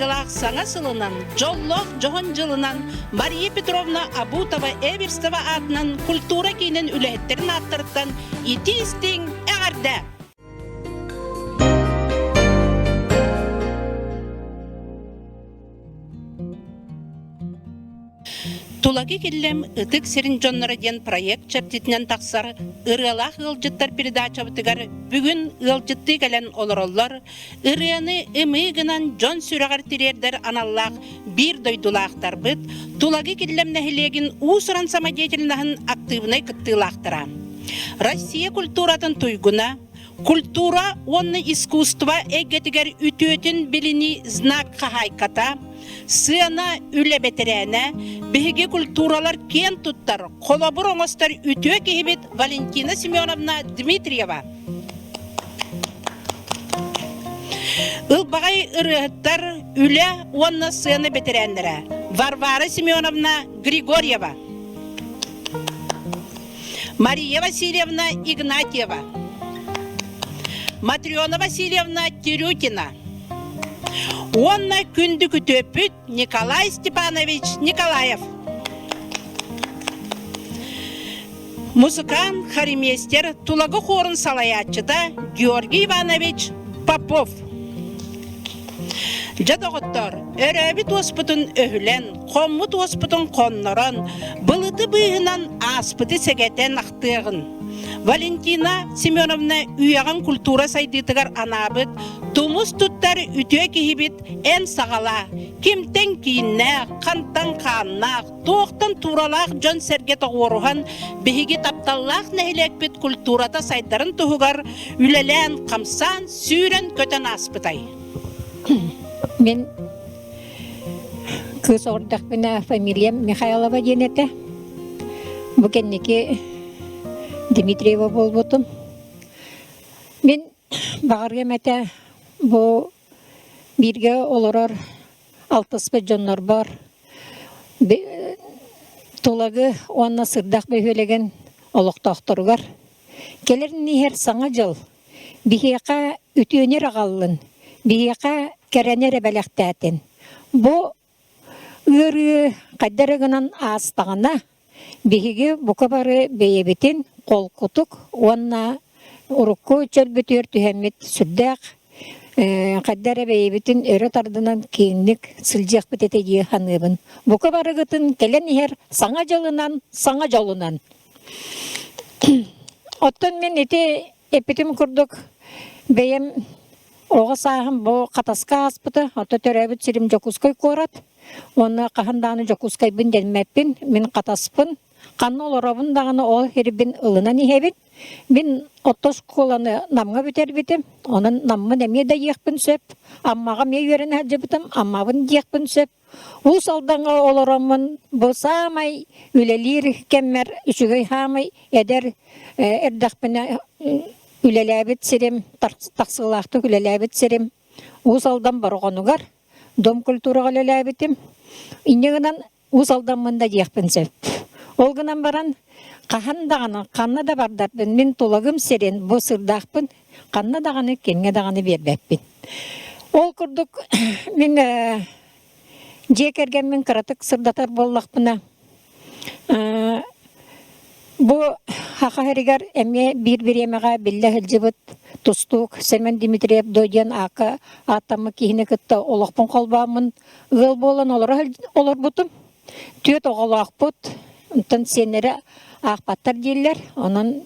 Ырыалаах саңа сылынан, жоллоқ жоғын жылынан Мария Петровна Обутовой-Эверстовой атынан культура кейінен үләйеттерін аттырыттан итистің әғарда. Тулагы-Киллэм ытык серин дьоннора ден проект чэрчитинэн тахсар Ырыалаах ыалдьыттар передача бытыгар бүгүн ыалдьытты кэлэн олороллор ырыаны ымыгынан дьон сүрагар тирердер аналлаах бир дойдулаахтар быт Тулагы-Киллэм нэхилегин уусуран самодеятельнахын активнай кыттылаахтара. Россия культуратын туйгуна, культура онны искусство эгетигер үтөтін билини знак хахайката, сыана үле бетерәне, биһиги культуралар кен туттар, колобур оңостар үтө кихибит Валентина Семеновна Дмитриева. Ылбағай ырыалдьыттар үле онна сыана бетерәнләре Варвара Семеновна Григорьева, Мария Васильевна Игнатьева, Матрёна Васильевна Терютина, онна күнді күтөпіт Николай Степанович Николаев, музыкант, хариместер, Тулагы хорын салаятчыта Георгий Иванович Попов. Жадоғыттар, өрәбіт оспытын өһілен, қоммут оспытын қоннырын, бұлыты бұйынан аспыты сәгәтен ақтығын. Валентина Семеновна үйаған культура сайдытығар анабыт, тумус туттар үтө кихибит ән сағала, кемтен кейіннәқ, қантан қаннақ, тоқтан туралақ жон сәргет оғыруған, бігі тапталлақ нәхілекпет культурата сайдарын тұғығар, үлелән, қамсан, сүйрен көтен аспытай. Мен кыз ордақ бina фамилиям Михайлова денеті. Бүкеннеке Дмитриева болбутум. Мен бағарга мәті бұл бирге олорор алтыспы жоннор бар. Тулагы онна сырдақ бөйлеген олықтақтырғар. Келерін нехер саңа жыл. Бихеқа үтөнер ағалын. Бихеқа кәрәнер бәләқтәтін. Бұ үрі қаддарығынан астағына бихеге бұқа бары бейебетін қол құтық, онна ұрыққы чөл бүтер түхәмет сүрдәқ, қаддары бейебетін өрі тардынан кейінлік сылжақ бітетеге ханыбын. Бұқа барығытын келен ехер саңа жолынан. Оттан мен ете эпетім күрдік бейем оғы сағым бұл қатасқа аспыты, отты төрәбіт сирим жокускай корат. Оны қаханданы жокускай бін делмәппін, мен қатаспын. Қанны оларабын дағаны ол хербін ылынан ехебін. Мен оттос қоланы намға бітер бітім. Оның наммын әме де еқпін сөп. Аммаға ме өрін әлжі бітім, аммабын еқпін сөп. Ол салданға оларамын бұл самай үлелер кәммер үшігей хамай әдер әрдақпіні үлеләбет серем, тақсылақты үлеләбет серем. Узалдан барғануғар, дом культураға үлеләбетім. Инегінен узалдан мұнда еқпін сөп. Олғынан баран қахандағаны, қанна да бардарбын. Мен Тулагым серен бұл сырдақпын, қанна дағаны, кенге дағаны бербәппін. Ол күрдік, мен жекерген мен қыратық сырдатар боллақпына. Бұл хақаригар әме бір емеға білі хілжібіт тұстуқ Семен Дмитриев дойден ақы атамы кейіні күтті олықпын қолбамын ғыл болын олар бұтым. Түйет оғыл ақпыт, ұнтын сенері ақпаттар дейлер. Оның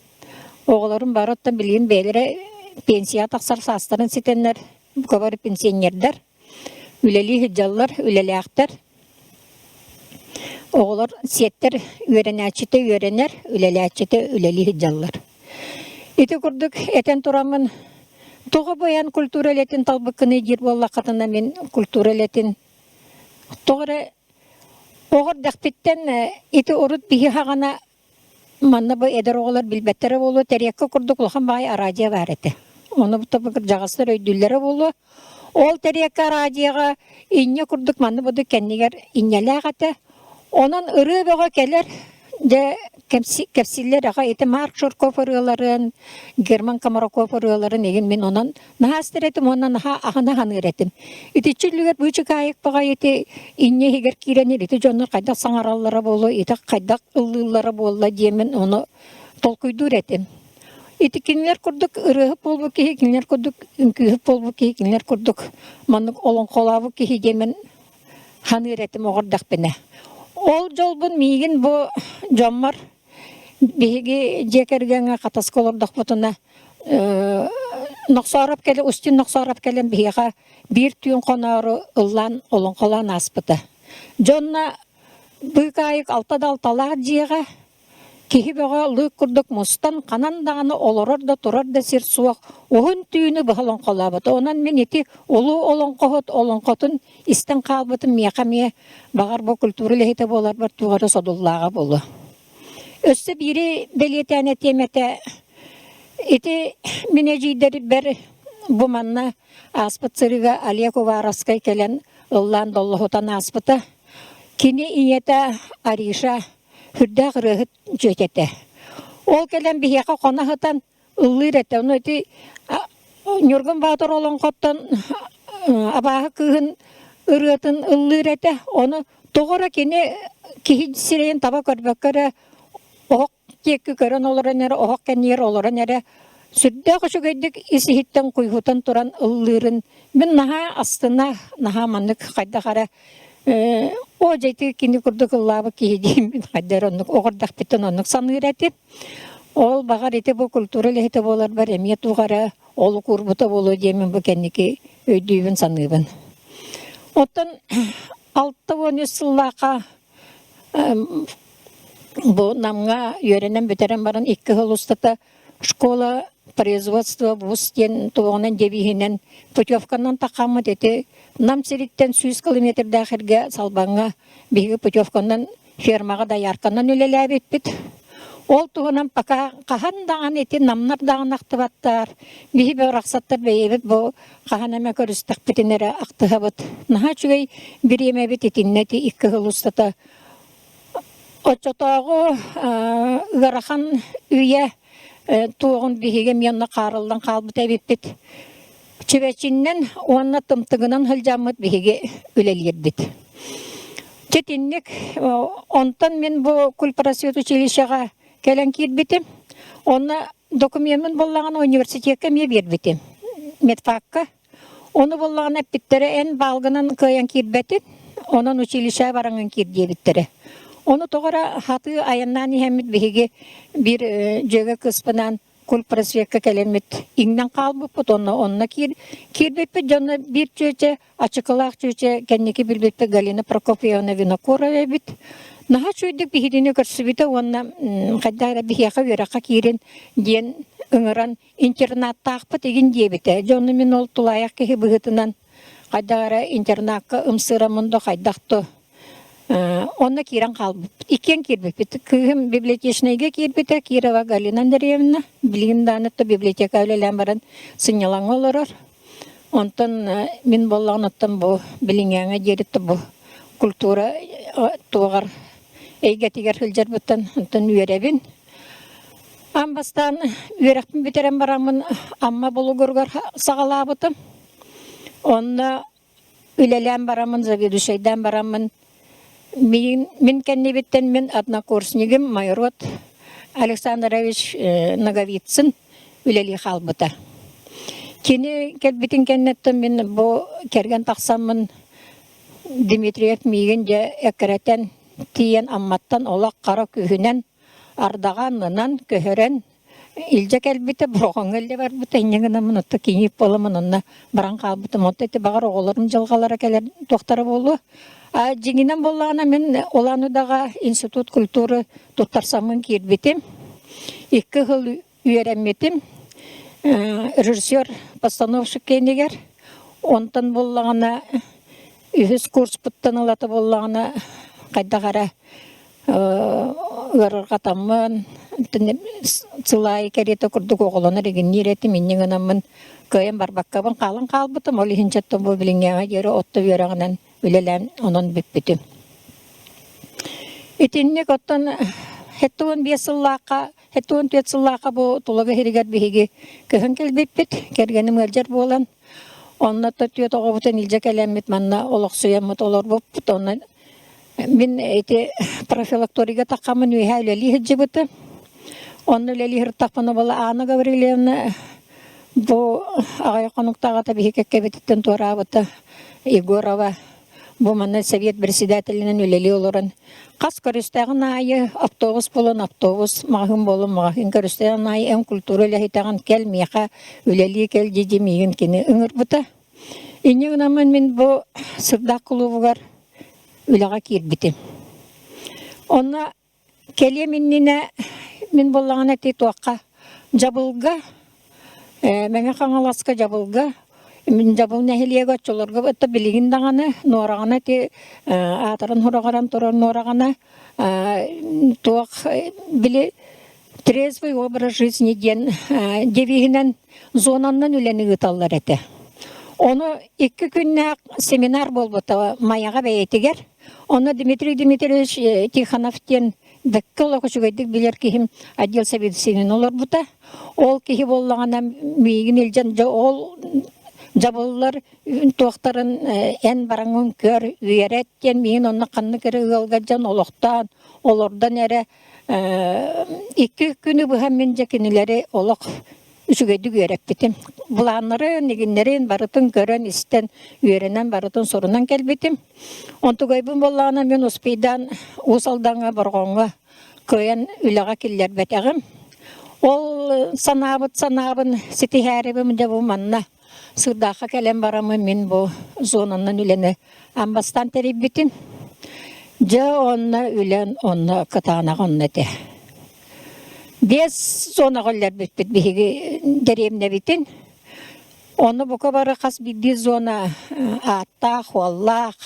оғыларын бар оттан білген бәлері пенсия тақсар састарын сетенлер, көбір пенсионердер, үлелі хіджалар, үлелі ақтар. Оғылар сеттер өрен әчеті өренер, үлелі әчеті үлелі хиджалар. Ити курдук этен турамын. Тоғы боян культуралетін талбықыны жер болла қатына мен культуралетін. Тоғыры оғыр дақпеттен ити ұрыт бихи хағана манна бу эдер оғылар билбеттері болу, тәреккі курдук лохан бай арадия бар еті. Оны бұта бұқыр жағастыр өйділері болу. Ол тәреккі арадияға инне курдук манна бұды кәннегер иннелі ағаты. Онын ұры бұға келер, кәпсиллер аға еті Марк Шурков ұрыларын, Герман Комароков ұрыларын еген мен онын нағастыр етім, онын ағына ғаны еретім. Еті чүрлігер бұйчы қайық бұға еті инне егер керенер, еті жоныр қайдақ саңаралары болу, еті қайдақ ұлылары болу деймін, оны толкүйді еретім. Еті кенілер күрдік ұрығып болу кейі, кенілер күрдік үнкүйіп болу кейі, кенілер күрдік манық олың қолауы кейі деймін ғаны еретім оғырдақ біне. Ол жолбын мейгін бұ жоммар бейге жекергенге қатасқы олырдық бұтына нұқсарап келі, үстін нұқсарап келен бейға бір түйін қонары ұллан олың қолан аспыты. Жонна бұйк айық алталақ жеға кейі беға лұқ күрдік мұстан қанандағаны олырыр да тұрар да сер суақ оғын түйіні бұғылың қолабыты. Онан мен еті олу олың қоғыт, олың қотын істен қалбытын мияқа-мия бағар бұл культурылы еті болар бір туғары содуллаға болу. Өсті бірі белетәне теметі еті мене жейдері бәрі бұманна аспыт сырыға Алекова араскай келен ұллан доллығытан аспыты. Кені иеті Ариша хүрдә ғырығыт жөтеті. Ол келен бейеқа қонағытан ұллыр әті. Оны өті нүргін батыр олың қоттан абағы күйін ұрғытын ұллыр әті. Оны тоғыра кені кейі сирейін таба көрбәккірі оғық кеккі көрін олырын әрі, оғық кәнер олырын әрі. Сүрді қышы көйдік исихіттен құйғытан тұран ұллырын. Мен наға астына, наға манық қайда қара о жайты кені күрдік ұллабы кейдейм мен қайдар онық оғырдақ беттен онық саныр әті. Ол бағар еті бұл культуралы еті болар бар әмет ұғара олы құрбыта болу деймін бұл кәнеке өйдейбін саныбын. Оттан 6-10 сыллаға бұл намға үйеренен бөтерен барын 2 ғыл ұстата школа производство бустен туғынан дебихінен путевканан тақамы деті нам сериттен 100 километр дәхірге салбанға бігі путевканан фермаға да ярқанан өлелі әбетпет. Ол туғынан пақа қахан даған еті намнар даған ақтыбаттар. Бігі бәр ақсаттар бәйебет бұл қахан әмә көрістік бітінері ақтыға бұд. Наға чүгей бір еме бет етіннәті 2 ғыл ұстата. Отчотағы ғарахан үйе туғын бігеге менна қарылдан қалбыт әбеппет. Чебәчіннен онна тымтығынан хылжамыт бігеге өлелербет. Четіннік, онтан мен бұл культпросвет училищаға кәлін кербетім. Онна документін боллаған университетке ме бербетім. Медфакка. Оны боллаған әппеттері ән балғынан көйен кербетім. Онын училища бараңын кердебеттері. Оны тоғыра хаты айыннан емет бігеге бір жөгі қыспынан культпросветке кәлемет иңнен қалбыппыт, онына кербеппет, жаны бір жөче, ачықылақ жөче, кәннеке білбеппе Галина Прокофьевна Винокурова бит. Наға чөйдік бігедіне көрсібеті, онына қайдағыра бігеға өраққа керен ден үңіран интернатта ақпыт еген дебеті. Жаны мен ол Тулаяқ кеге бұғытынан қайдағыра интернатқа ұмсырамынды қайдақты. Онна киран қалбып. Икен кирбепет. Күйім библиотечнайге кирбеті, Кирова Галина Андреевна. Білген данытты библиотека өлелен баран сынялан олырыр. Онтан мен болған оттан бұл білінгенге деретті бұл культура туғар әйгетігер хілжер бұттан онтан үйеребін. Амбастан үйерекпін бітерен барамын амма болу көргір сағалабытым. Онна үлелен барамын, заведушайдан барамын. Мен кәннебеттен мен однокурснигім Майрот Александрович Наговицын үлелі қалбыта. Кені кәлбетін кәннеттім мен бұл керген тақсамын Дмитриев мейген де әкірәтен тиен амматтан олақ қара күйінен ардағанынан көхірен илже кәлбеті бұроғын әлде бар бұта инегін мұнытты кенеп болымын онына баран қалбыты мұнты әті бағар оғылырым жылғалары кәлер тоқтары болу. Жеңінен болағына мен оланыдағы институт культуры тұттарсамын кербетем. 2 ғыл үйренметим. Режиссер, постановщик кейнегер. Онтан боллағана үхіс курс бұттан алаты боллағана қайдағара ұрырға тамын. Цылай кереті күрдік оғыланы реген нереті меннен ғанамын көйен барбаққабын қалын қалбытым. Ол ихинчаттан бұл біліңеға ері отты үйерағынан үлелән онын бүппітім. Итиннек оттан хеттуын бесыллақа бұл тулығы херігер бейге көхін келбеппет. Кергенім әлжер болан. Онна төтүйет оғабытын илже кәлемет манна олық сүйемет олар бұппыт. Мен профилакториға таққамын үйе үлелі хеджібіті. Онна үлелі хірттақпыны бола Анна Гаврилевна бұл ағай қонуқтағата бейкекке бетіттен туарабыты Егорова. Бұл мана совет председателінен үлелі олырын. Қас көрістіғін айы автобус болын, автобус мағын болын, мағын көрістіғін айы әм культура ләхетіғін кәл меқа үлелі кәл деді мейгін кені үңір бұта. Ине ғынамын мен бұл сырдақ құлуығар үліға кербітім. Оны келе мен болағына тей туаққа жабылға, мәме қаңаласқа жабылға, мен жабыл нәхелиеге отчыларға өтті білігін дағаны, норағана те атырын хұрағаран тұрын норағана туақ білі трезвый образ жизни ден девигінен зонаннан үлені ғыталар әті. Оны 2 күнне семинар болбыты маяға бәйетігер. Оны Дмитрий Дмитриевич Тихановтен дәккі олығы жүгейдік білер кейім отдел совет семин олар бұта. Ол кейі болағана мейгін елжен ол жабылылар туақтарын ән бараңын көр үйереттен мейін оны қанны кері ұғалғаджан олықтан олардан әрі 2 күні бұған мен жәкенілері олық үсігейді үйерек бітім. Бұланыры негінлерін барытын көрін істен үйерінен барытын сорынан кәлбетім. Онты көйбін болағына мен ұспейдан ұсалдаңа барғанға көйен үліға келер бәтәғім. Ол санабын сетихәрібім де бұл манна. Сырдақа кәлем барамы мен бұл зонанын үлені амбастан тереп бітім. Жа онна үлен онна кытағына ғонна де. 5 зона ғоллар бітпет бейгі дәреміне бітін. Оны бұқа бары қас биді зона аттақ, оллақ,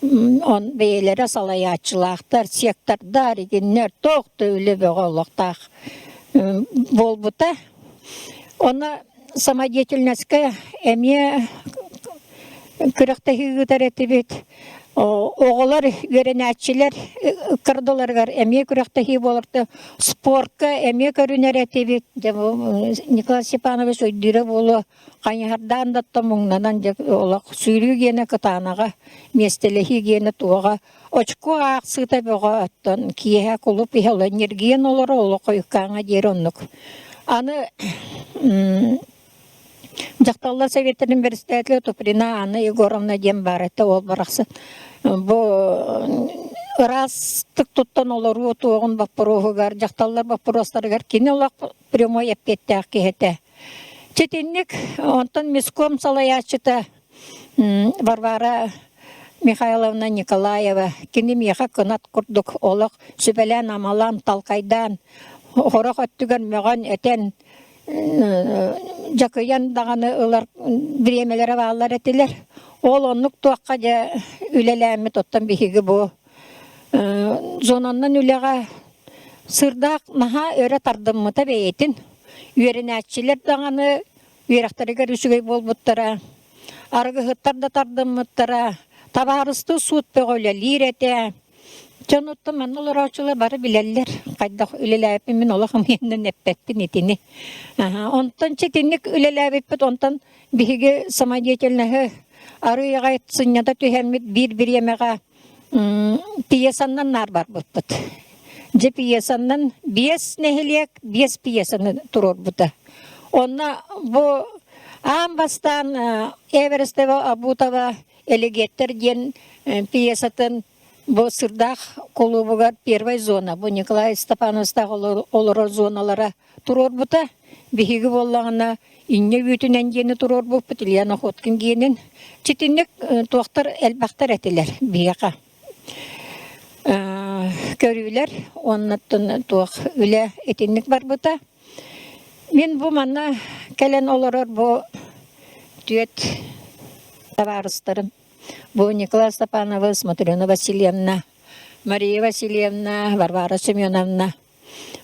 он бейлері салаячылақтар, сектардар, егеннер тоқты үлі бөғолықтақ бол бұта. Оны самодеятельностьқа әме күріқтегі ғытар әті бет. Оғылар үйренәтшілер қырдыларғар әме күріқтегі болырды. Спортқа әме көрінер әті бет. Николай Степанович өйдері болу қайнардан датты мұңнанан сүйрі гені қытанаға местелігі гені туға. Очко ақсыта бұға аттан киеға құлып еғілі нерген олары олы қойыққаңа дер онық. Аны Жақталлар Советтерін Университетлі Туприна Анна Егоровна дем бар әті ол барақсы. Бұл ұрастық тұттан олар ұтуығын баппыруғығар, жақталлар баппыростарығар кені олақ прямой әппетті ақы әті. Четеннік, онтан миском салаячыта Варвара Михайловна Николаева кені меға күнат күрдік олық сүбәлән амалан талқайдан хорақ өттігер меған әтен жақыян дағаны ұлар біремелері бағалар әтілер. Ол онлық туаққа да үлеләмі тоттан бейгі бұл. Зонаннан үлеға сырдақ наға өрі тардымыта бәйетін. Үйерін әтшілер дағаны үйерақтарыға рүшігей бол бұттыра. Арғы ғыттар да тардымыттыра. Табарысты суыт бөғөлі лир әті. Чонутты мен олар аучылы бары білелер. Қайдақ үлеләйіпі мен олағым ендін әппәтпін етіні. Онтан четенік үлеләйіппіт, онтан бігі самодеятельнығы арыйға етсінята түйәмет бір емеға пиесаннан нар бар бұтпыт. Же пиесаннан 5 нәхілек, 5 пиесаны тұрор бұта. Онна бұл амбастан Эверстова, Обутова-Эверстовой ден пиесатын бұл сырдақ клубыгар первой зона. Бұл Николай Степановстағы олар зоналара тұрор бұта. Бейгі болағына инне үйтінен дені тұрор бұппыт, Ильяна Хоткин генін. Четіннік туақтар әлбақтар әтілер бейіға. Көрілер, оннаттың туақ үлі әтіннік бар бұта. Мен бу манна келен олорор бу түйет товарыстарым. Бу Николай Степанова, Смотрина Васильевна, Мария Васильевна, Варвара Семеновна.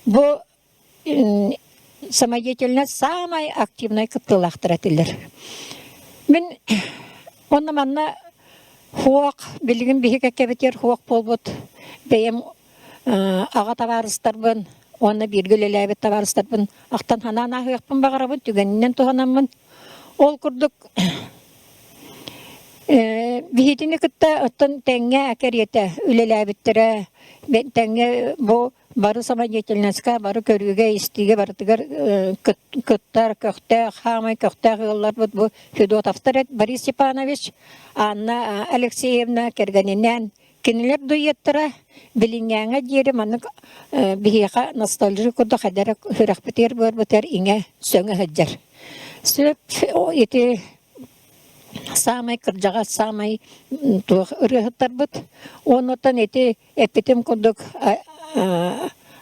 Бу самодеятельность самой активной кыптылақтыратылар. Мен онна манна хуак билигин бихике кебетер хуак болбут. Бейем аға товарыстарбын. Оны биргелеләбет табарыстарбын. Ақтан ханан ахыяқпын бағарабын, түгенінен туханамын. Ол күрдік бихетіні күтті ұттын тәңге әкер үлеләбеттері. Тәңге бұл бары самодеятельностьқа, бары көріге, істіге бардығыр күттар, көқті, хамай көқті ғылар бұл Федотовтар Борис Степанович, Анна Алексеевна кергенінен Кинелер дуйеттара билингәңә дире манык бихиха ностальжи курда хәдәр хөрәхбетер бер иңә сөңә хәҗәр. Сөп ите самай кырҗага самай тух ырыалдьыттар бит. Онотан ите эпитем курдык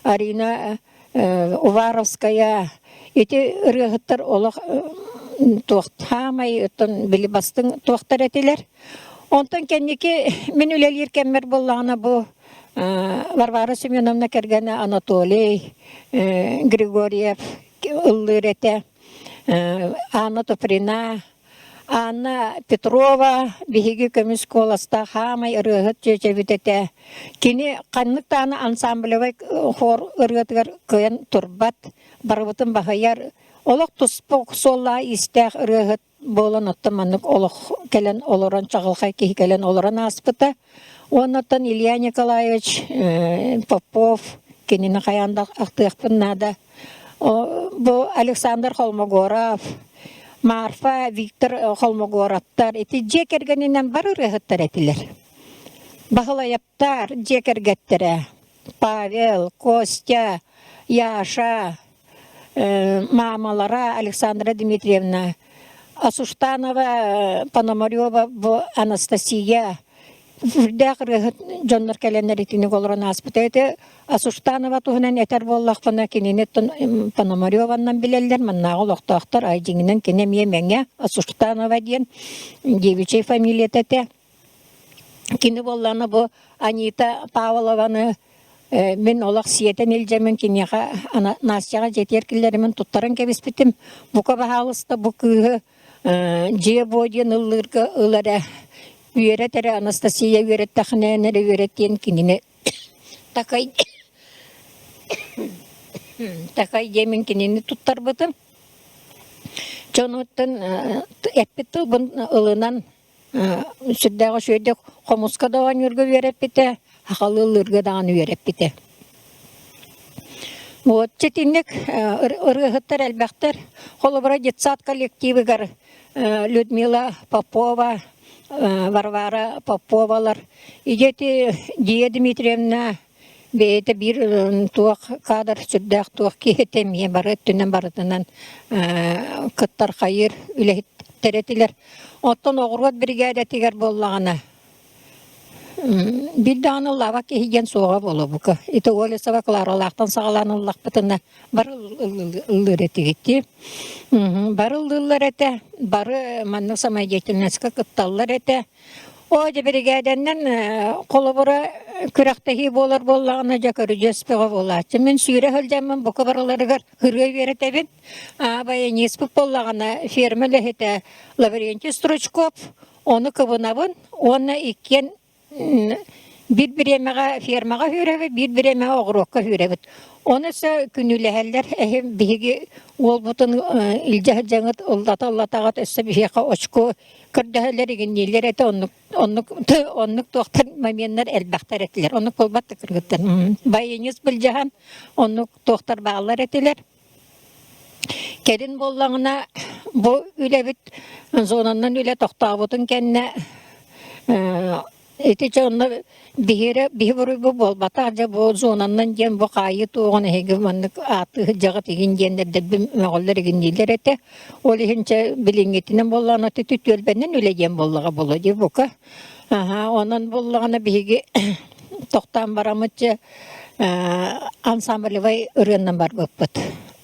Арина Уваровская ите ырыалдьыттар олак тух самай отан билибастың тухтар этелер. Онтан кеннеке мен үлелер кеммер боллағына бұл Варвара Семеновна кергені Анатолий, Григорьев, Ыллырете, Анна Топрина, Анна Петрова, бихиги көміс коласта хамай ырығыт жечевітете. Кені қаннықтаны ансамблевай хор ырығытығыр көйен турбат, барыбытын бағайар. Олық тұспық солла истәқ ырығыт болан оттаманнык олох келен олоран чагылхай ки келен олоран аспыта. Оннан Илья Николаевич Попов кенин хаянда актыякпын нада. Бу Александр Холмогоров, Марфа Виктор Холмогоровтар эти жекергенинен бар ырыгыттар этилер. Багылаяптар жекергеттер. Павел, Костя, Яша, мамалара Александра Дмитриевна, Асуштанова, Пономарева, Анастасия. Вдәгъры дьоннор кәләннәр итине голран аспытайды. Асуштанова туһунан этер боллақпына кененет Пономареваннан билелләр. Манна олоқтақтар айдиңнен кенем емеңе Асуштанова диен девичей фамилия тәте. Кені болланы бу Анита Павлованы мен олақ сиетен елжемен кенеға Настяға жетер кіллерімен туттарын кебеспетім. Бұқа бағалысты бұ күйі же боден ұллырға ұлары үйеретері Анастасия үйереттіғінәнері үйереттен кеніне такай демен кенені туттар бұтым. Жоноттың әппетті бұн ұлынан сүрдәғы шөйдік қомысқа дауан үргі үйереппеті, ақалы ұлырғы дауан үйереппеті. Вот четинник ырыалдьыттар әлбәқтер холобра детсад коллективы гар Людмила Попова, Варвара Поповалар. Идети Дия Дмитриевна бейті бір туақ кадр сүрдәқ туақ кейтемие бары түнен барытынан кыттар қайыр үләйттәретілер. Оттан оғырғат бригада тегер боллағына. Bir dağını lava kehigen soğa bolu buka. Ito öyle savaklar Allah'tan sağlanan Allah batına barıl gitti. Barıl ete, barı manna samajetineska kıttallar ete. O da brigadenden kolabora kürektehi bolar bollağına jakarıcız pega bolatçı. Men süre hılcamın bu kabarları gar hırgı veretebin. Baya nispip bollağına firmele ete Lavrenti Strochkov. Onu kıbınabın, onu ikken bir-biremeye firmaga hürebe, bir-biremeye oğrukka hürebet. Onu ise günüleheller, bihigi olbutun ilcahıcağıt, Allah'ta ise bihika oçku kırdaheller iginliler ete onluk doktor mamenler elbaktar etiler. Onluk olbattı kırgıtlar. Bayınız bilcahan, onluk doktor bağlar etiler. Kedin bollağına bu ülebit zonandan üle toktağıbutun kendine eti onunla bihiri bu bolbata bu zonandan gen bu kayıt oğun hegemanlık atı jağıt egin genlerde bir meğoller egindiler ete. Ol ehince bilingetinin bollağına tütül benden üle gen bollağa bolu diye buka. Onun bollağına bihigi toktan baramıcı ansamblı vay üründen var bıpıt.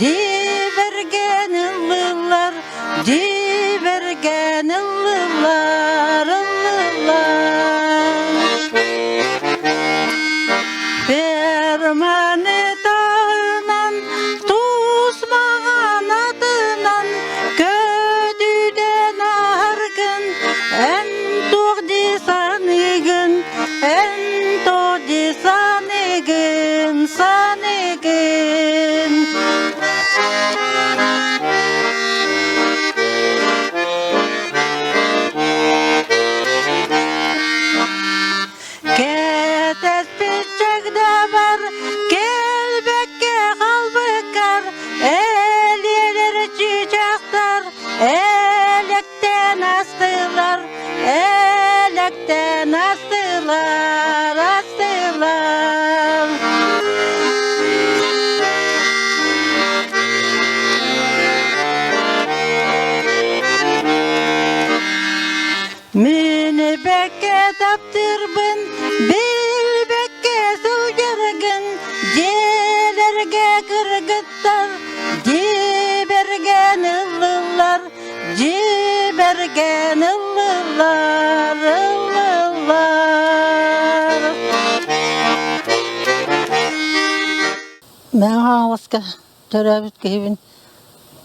диберген ыллылар, диберген ыллылар, Перманы тағынан, тусмаған атынан, көдүйден аргын, ән тоғди санығын, ән тоғди санығын, санығын. Кетес пичекде бар, келбекке қалбыкар, әлелер чичақтар, әлектен астылар, әлектен астылар, астылар. Мені бекке таптырбын, билбекке сылгыргын, желерге кыргыттар, диберген ыллылар, диберген ыллылар, ыллылар. Мен хаңласка төрәбіт кейбін,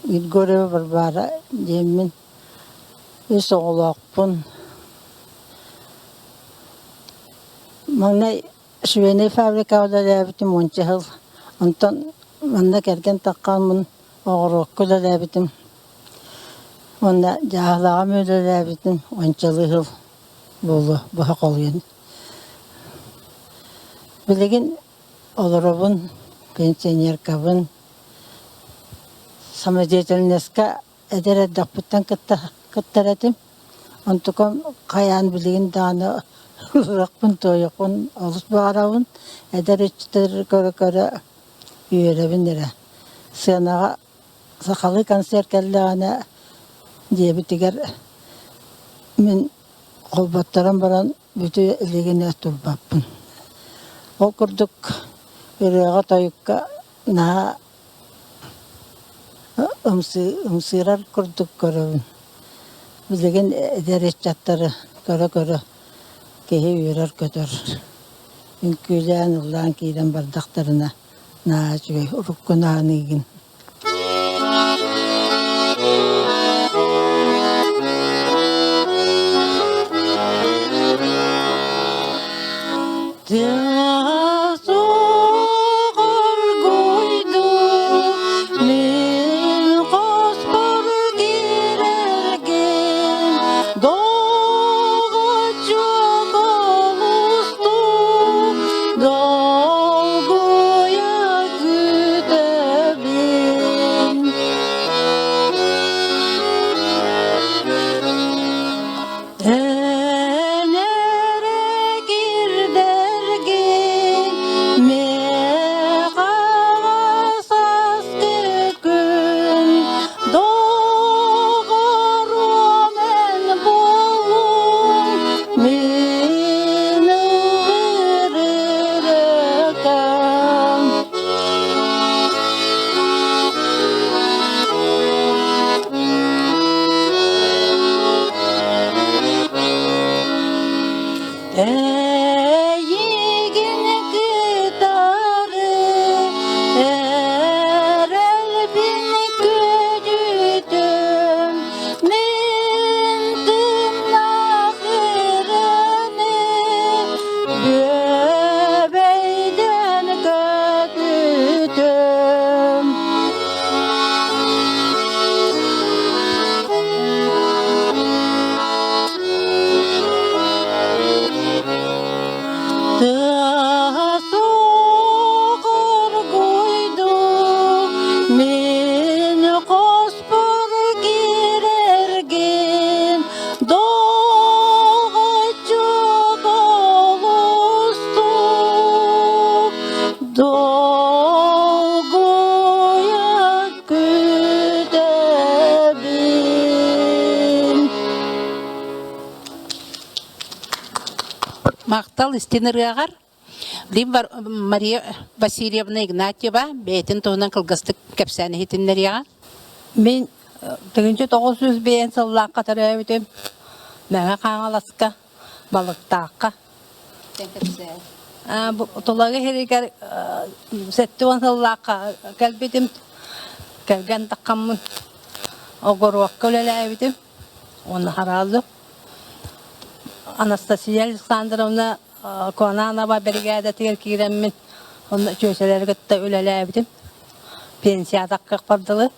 үлгөрі бір бара демін, үс оғылақпын. Маңнай шүвені фабрикада дәбітім 10 жыл. Онтан маңна кәрген таққанмын оғырыққы да дәбітім. Онда жағылаға мөді дәбітім 10 жыл болу бұға қолген. Білеген олырыбын, пенсионеркабын, самодетельнесқа әдер әддақпыттан кыттар әтім. Онтықым қаян білеген даны Рақпын тойықпын, олыс бағарауын, әдір үтчітер көрі-көрі үйеребін дәрі. Сынаға сақалы концерт кәлі ғана дебітігер мен қолбаттарым баран бүті үлігіне тұрбаппын. Ол күрдік үріға тойыққа наға ұмсырар күрдік көрібін. Білеген әдір үтчаттары көрі-көрі Кеһи үйрер көтөр. Үнкүлән улан кейден бардақтарына наа жүй уруккун aanыгын. Мақтал истенірғағар. Мария Васильевна Игнатьева бәйтін тоғынан қылғыстық кепсәне хитиннер яга. Мен тегенче 900 бен сыллаққа төрәбитем. Мәңә қаңаласқа, балықтаққа. Тулагы херекер сеттуан сыллаққа кәлбетім. Кәлген таққамын. Оғыруаққа өлеләбитем. Оны харалды. Анастасия Александровна Конанова бригада тегер киреммен. Оны чөйселергітті өлеләбитем. Пенсиядаққа бардылы.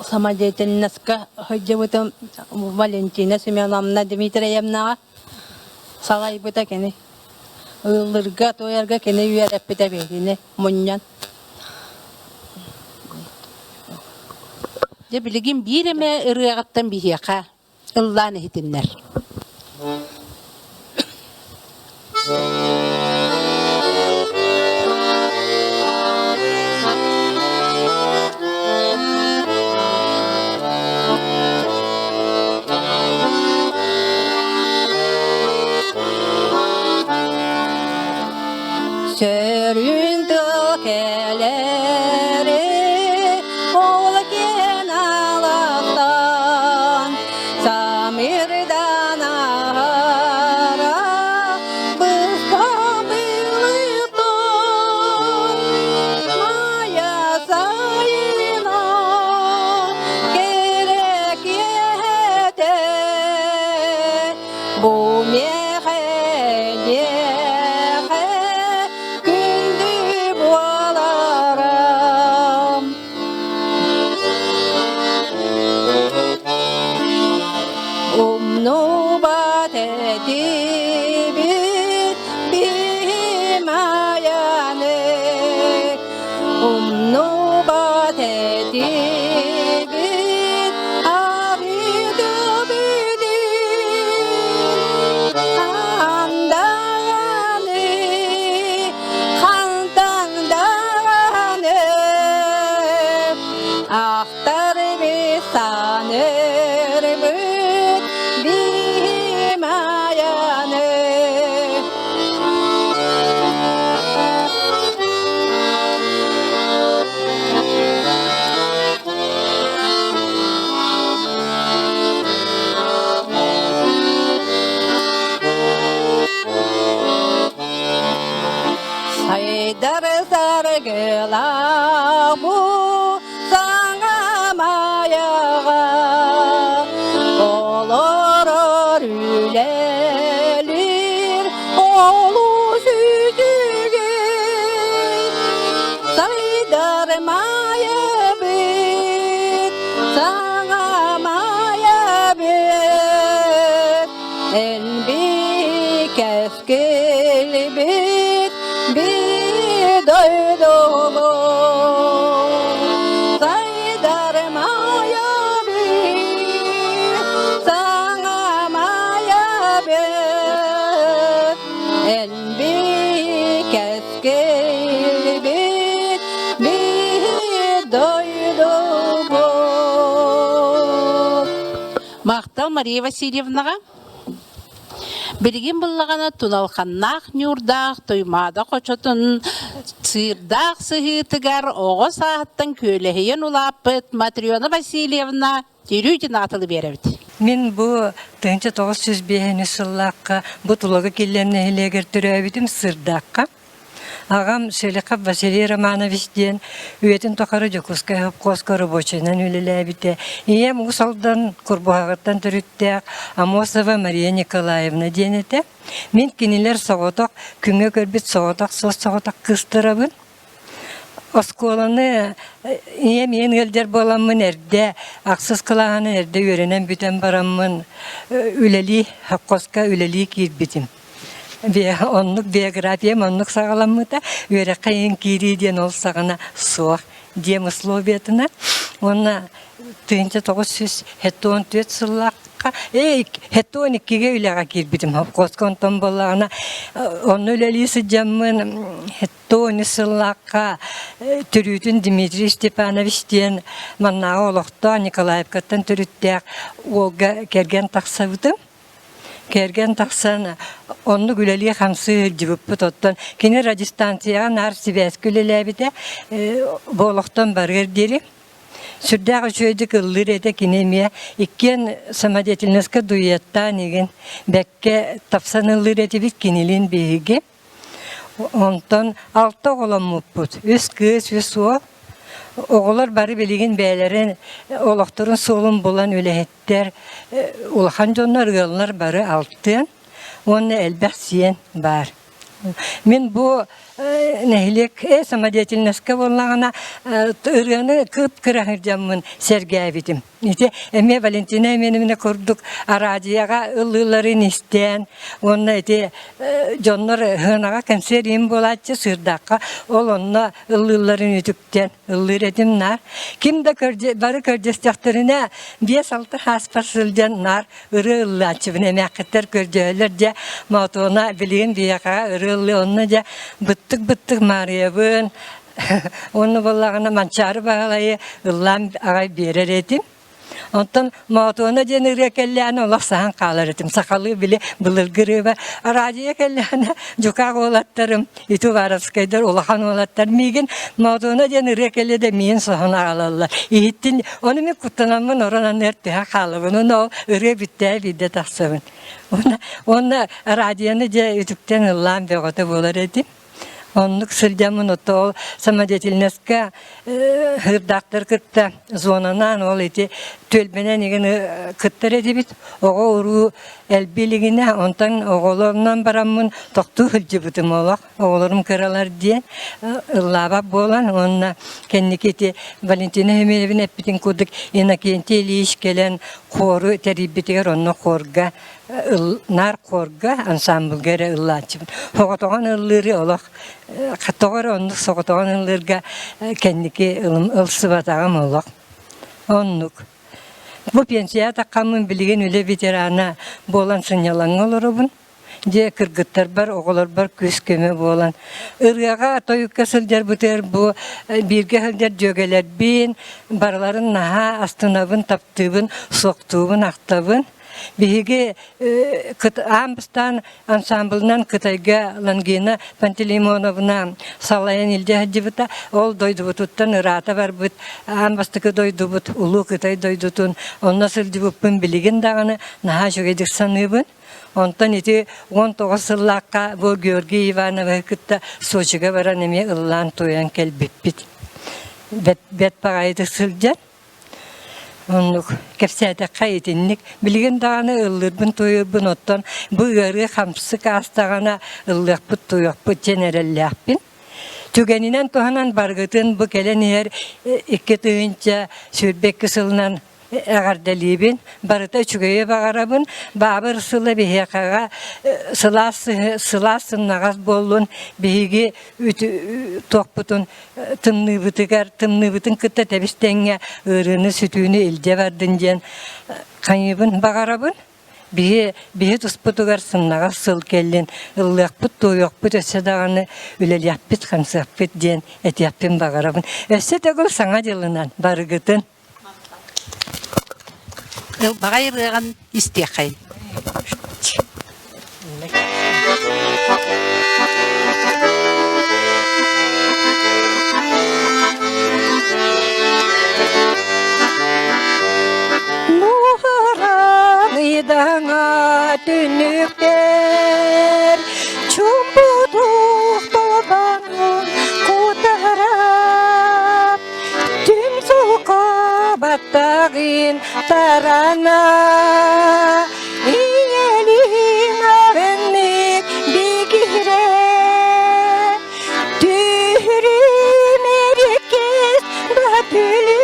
Самодеятельностька ходила Валентина Семеновна Дмитриевна. Салай быта кене. Лырга тоярга кене үйәрәп бите бекене моннан. Де билигин биреме ырыагаттан бихияка ылланы хитиннер. Söründü keleri ol kenalıktan Samirdan ağara bıska bilittan Maya sayına gerek yete bu mehediye bu sana mayağa olur ülelir olu süzüge saydar maya bit sana maya bit en bir keskil bit bir doydu Мақтал Мария Васильевнаға білген бұллағана туналқаннақ нюрдақ, тоймада қочотын, цирдақ сығытығар, оғы сағыттан көліхейен ұлапыт Матриона Васильевна терүйден атылы беревді. Мен бұл 1905 сыллаққа бұл Тулагы-Киллэмне хилегер түрәбідім сырдаққа. Ағам Шелеқап Василий Романовичден үйетін тоқары жокускай қосқа рабочайнан өлеләбіті. Ием ұсалдан Курбуағаттан түріттәк Амосова Мария Николаевна денеті. Мен кенелер соғытақ, күнге көрбет соғытақ, сос соғытақ қыстырабын. Осколаны ием енгелдер боламын әрде, ақсыз қылағаны әрде өренен бүтен барамын. Үлелі, қосқа үлелі кейбітім. Онлық биографиям, онлық сағаламыда өрі қайын кейрейден ол сағана соқ дем условиятына. Оны 1914 сыллаққа, 12-ге үліға келбедім. Қосқонтон болағына, оны өлелесі жамын 12 сыллаққа түрітін Дмитрий Степановичтен маннаға олықта Николаевкаттан түріттәк олға керген тақсабыдым. Kergen taksan onu güleli hamsı cıvıp ottun. Kini radistansiya nar sibes güleli bide boloktan barır deri. Sürdağ çöydük ılır ede kinemiye ikken samadetilneska duyattan igen bekke tapsan ılır ede bit kinilin beyge. Ondan altta olan mupput. Üst kız üst o. Oğullar bari bilgin beylerin olakturun solun bulan ölehetler ulahan jonlar ığıllar bari altın. Onu elbet siyen var. Men bu nehlik samadetilneska bollağına ırığını kıpkırahırcamın sergäbidim. İşte emme Valentina menimine kurduk araziyaga ıllıların isten. Onu ete jonlar hınaga konserim bolatçı sırdakka ol onna ıllıların ütükten ıllır edimnar. Kim de bari körcestahtarına 5-6 haspasılcan nar ırı ıllıçı bine meketler körcöler de matona bilin biyaka ırı onu da bıttık mariyabın onu bollağına mançarı bağlayı ıllan ağay birer edim. Ondan matona jenere kellene ola sahan kalar edim. Sakalı bile bılırgırı ve araziye kellene jukak olattarım. Itu varaskaydar olahan olattar. Migin matona jenere kelle de min sahana alallar. İhittin onu mi kutlanamın oranan erteha kalıbın. Onu ırı bitte bide taksabın. Ona araziyanı je ütükten ıllan beğotu bolar edim. Onluk sırcamın otol samadetilneska hırdaktır kırtta zonanan ol eti tölbenen igen kıttar edibit oğu uru elbiligine ondan oğularından baramın toktu hılcıbıdım olak oğularım kıralar diye ıllaba bolan onna kendiketi Valentina Hemelevin epitin kuduk inakenti eliş gelen koru teribitiger onna korga nar korga ansambulgere ıllaçım hoğatoğan ıllırı olak katoğar onluk soğatoğan ıllırga kendiki ılsıbatağım olak onluk. Bu pensiya takkamın bilgin öyle veterana bolan sınyalan olurubun. Je kırgıttar bar, oğular bar, küskeme bolan. Irgaga toyukka sıljar buter bu birge hıljar jögeler bin, barların naha astınabın, taptıbın, soğtuğun, aktabın. Bihige ambistan ansamblından Kıtayga langina Panteleimonovna salayan ilde hacıbıta ol doydubututtan ırata var bit ambastıkı doydubut ulu Kıtay doydutun on nasıl cıbıpın biligin dağını naha şögedik sanıbın. Ondan iti 19 yıllıkka bu Georgi Ivanova kıtta Soçiga varan eme ıllan toyan kel bit. Bet pagaydı sılcan. Onluk kepsede kayıtınlık bilgin dağını ıllırбын toyurbын ottan bu ırı hamsı kastağına ıllık bıt toyuq bıt generelliyakbın. Tügeninen tohanan bargıtın bu gelen her iki tığınca sürbek kısılınan ağardalibin barıta çügeye bağarabın babır sılı bihekağa sılasın nağaz bollun bihigi tokputun tımnıbıtın kıtta tebistenge ırını sütüğünü ilce vardın jen kayıbın bağarabın bihi tusputugar sınnağa sıl kellin ıllıqpıt toyuqpıt össe dağını ülel yappıt kamsaqpıt jen et yappın bağarabın össe tegul sana jılınan bargıtın Bagayırıgan isteyakayın. Nuharan idana dönükler Çumbuduk babanın kutarap Tüm soka battağın tarana İyelin avenlik bigire Tührüm erkes batülü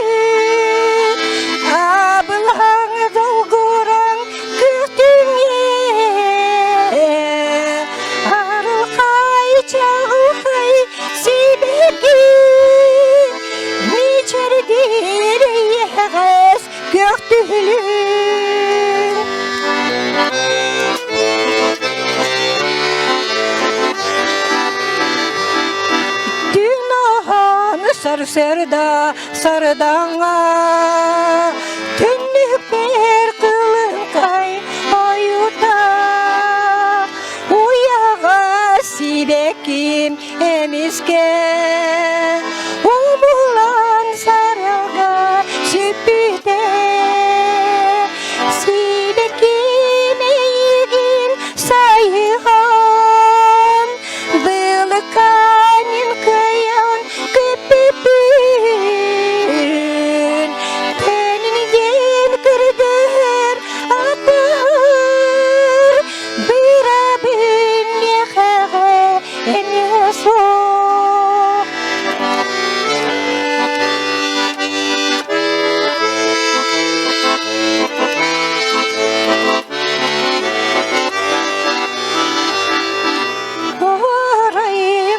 Abılan dolguran kühtüne Arılkay çağılkay sibirgi Niçerdir yeğes göktülü Dünahını sarı sarıdağına, tünlük bir kılın kay ayuta. emizge Umulan sarılga süpüde Sidekin eğgin sayıhan Bılıkanin kıyan küpüpün Tenin gen kırdır atır Birabün yekhağı en yasok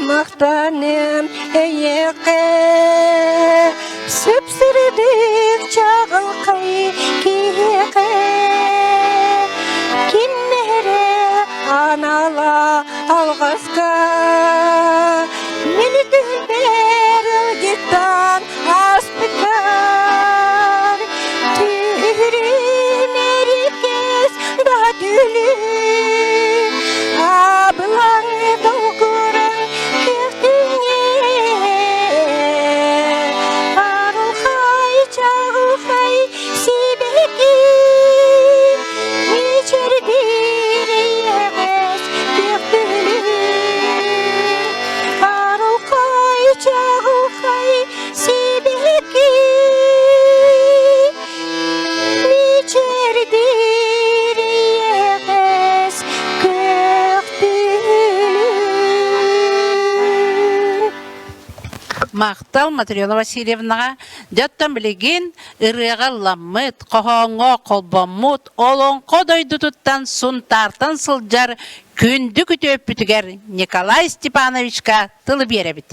Mıhtanem eyeke Süpsürüdük çağılkay kiyeke Kinnere anala algazka Meni dülber ılgittan aspıkar Tührün erikes daha dülü Abılan dolguran Мақтал Матрена Васильевнаға жаттан білеген ырыға ламмыт, қоғаңға қолбаммыт, олың қодойды тұттан сұн тартын сылжар күнді күті өппітігер Николай Степановичка тылы беребіт.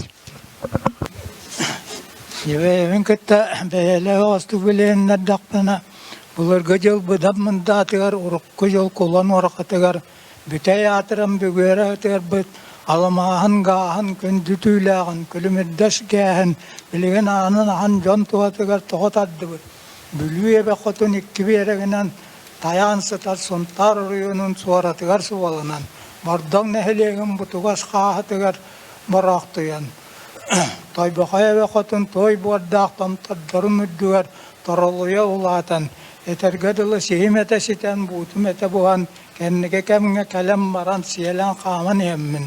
Евен кітті бәлі асты білейіннер дақпына бұларға жыл бұдап мұнда атығар, ұрыққы жыл қолан орақатығар, бүтәй атырам бүгері атығар бұд, Аламаһын гаһын күнді түйләғын, күлімірдәш кәһін, білеген ағын ағын жон туғатығар тұғытады бұд. Бүлі ебе қотын екі берегінен таян сытар сұнтар ұрыйының суаратығар суалынан. Бардың нәхелеген бұтығаш қағатығар барақтыян. Тойбақай ебе қотын той бардақтан таддарын үддігар таралуя ұлатан. Етергеділі сейім әтәсітен бұтым әті бұған кәнніге кәміңе кәлем баран сиелен қамын еммін.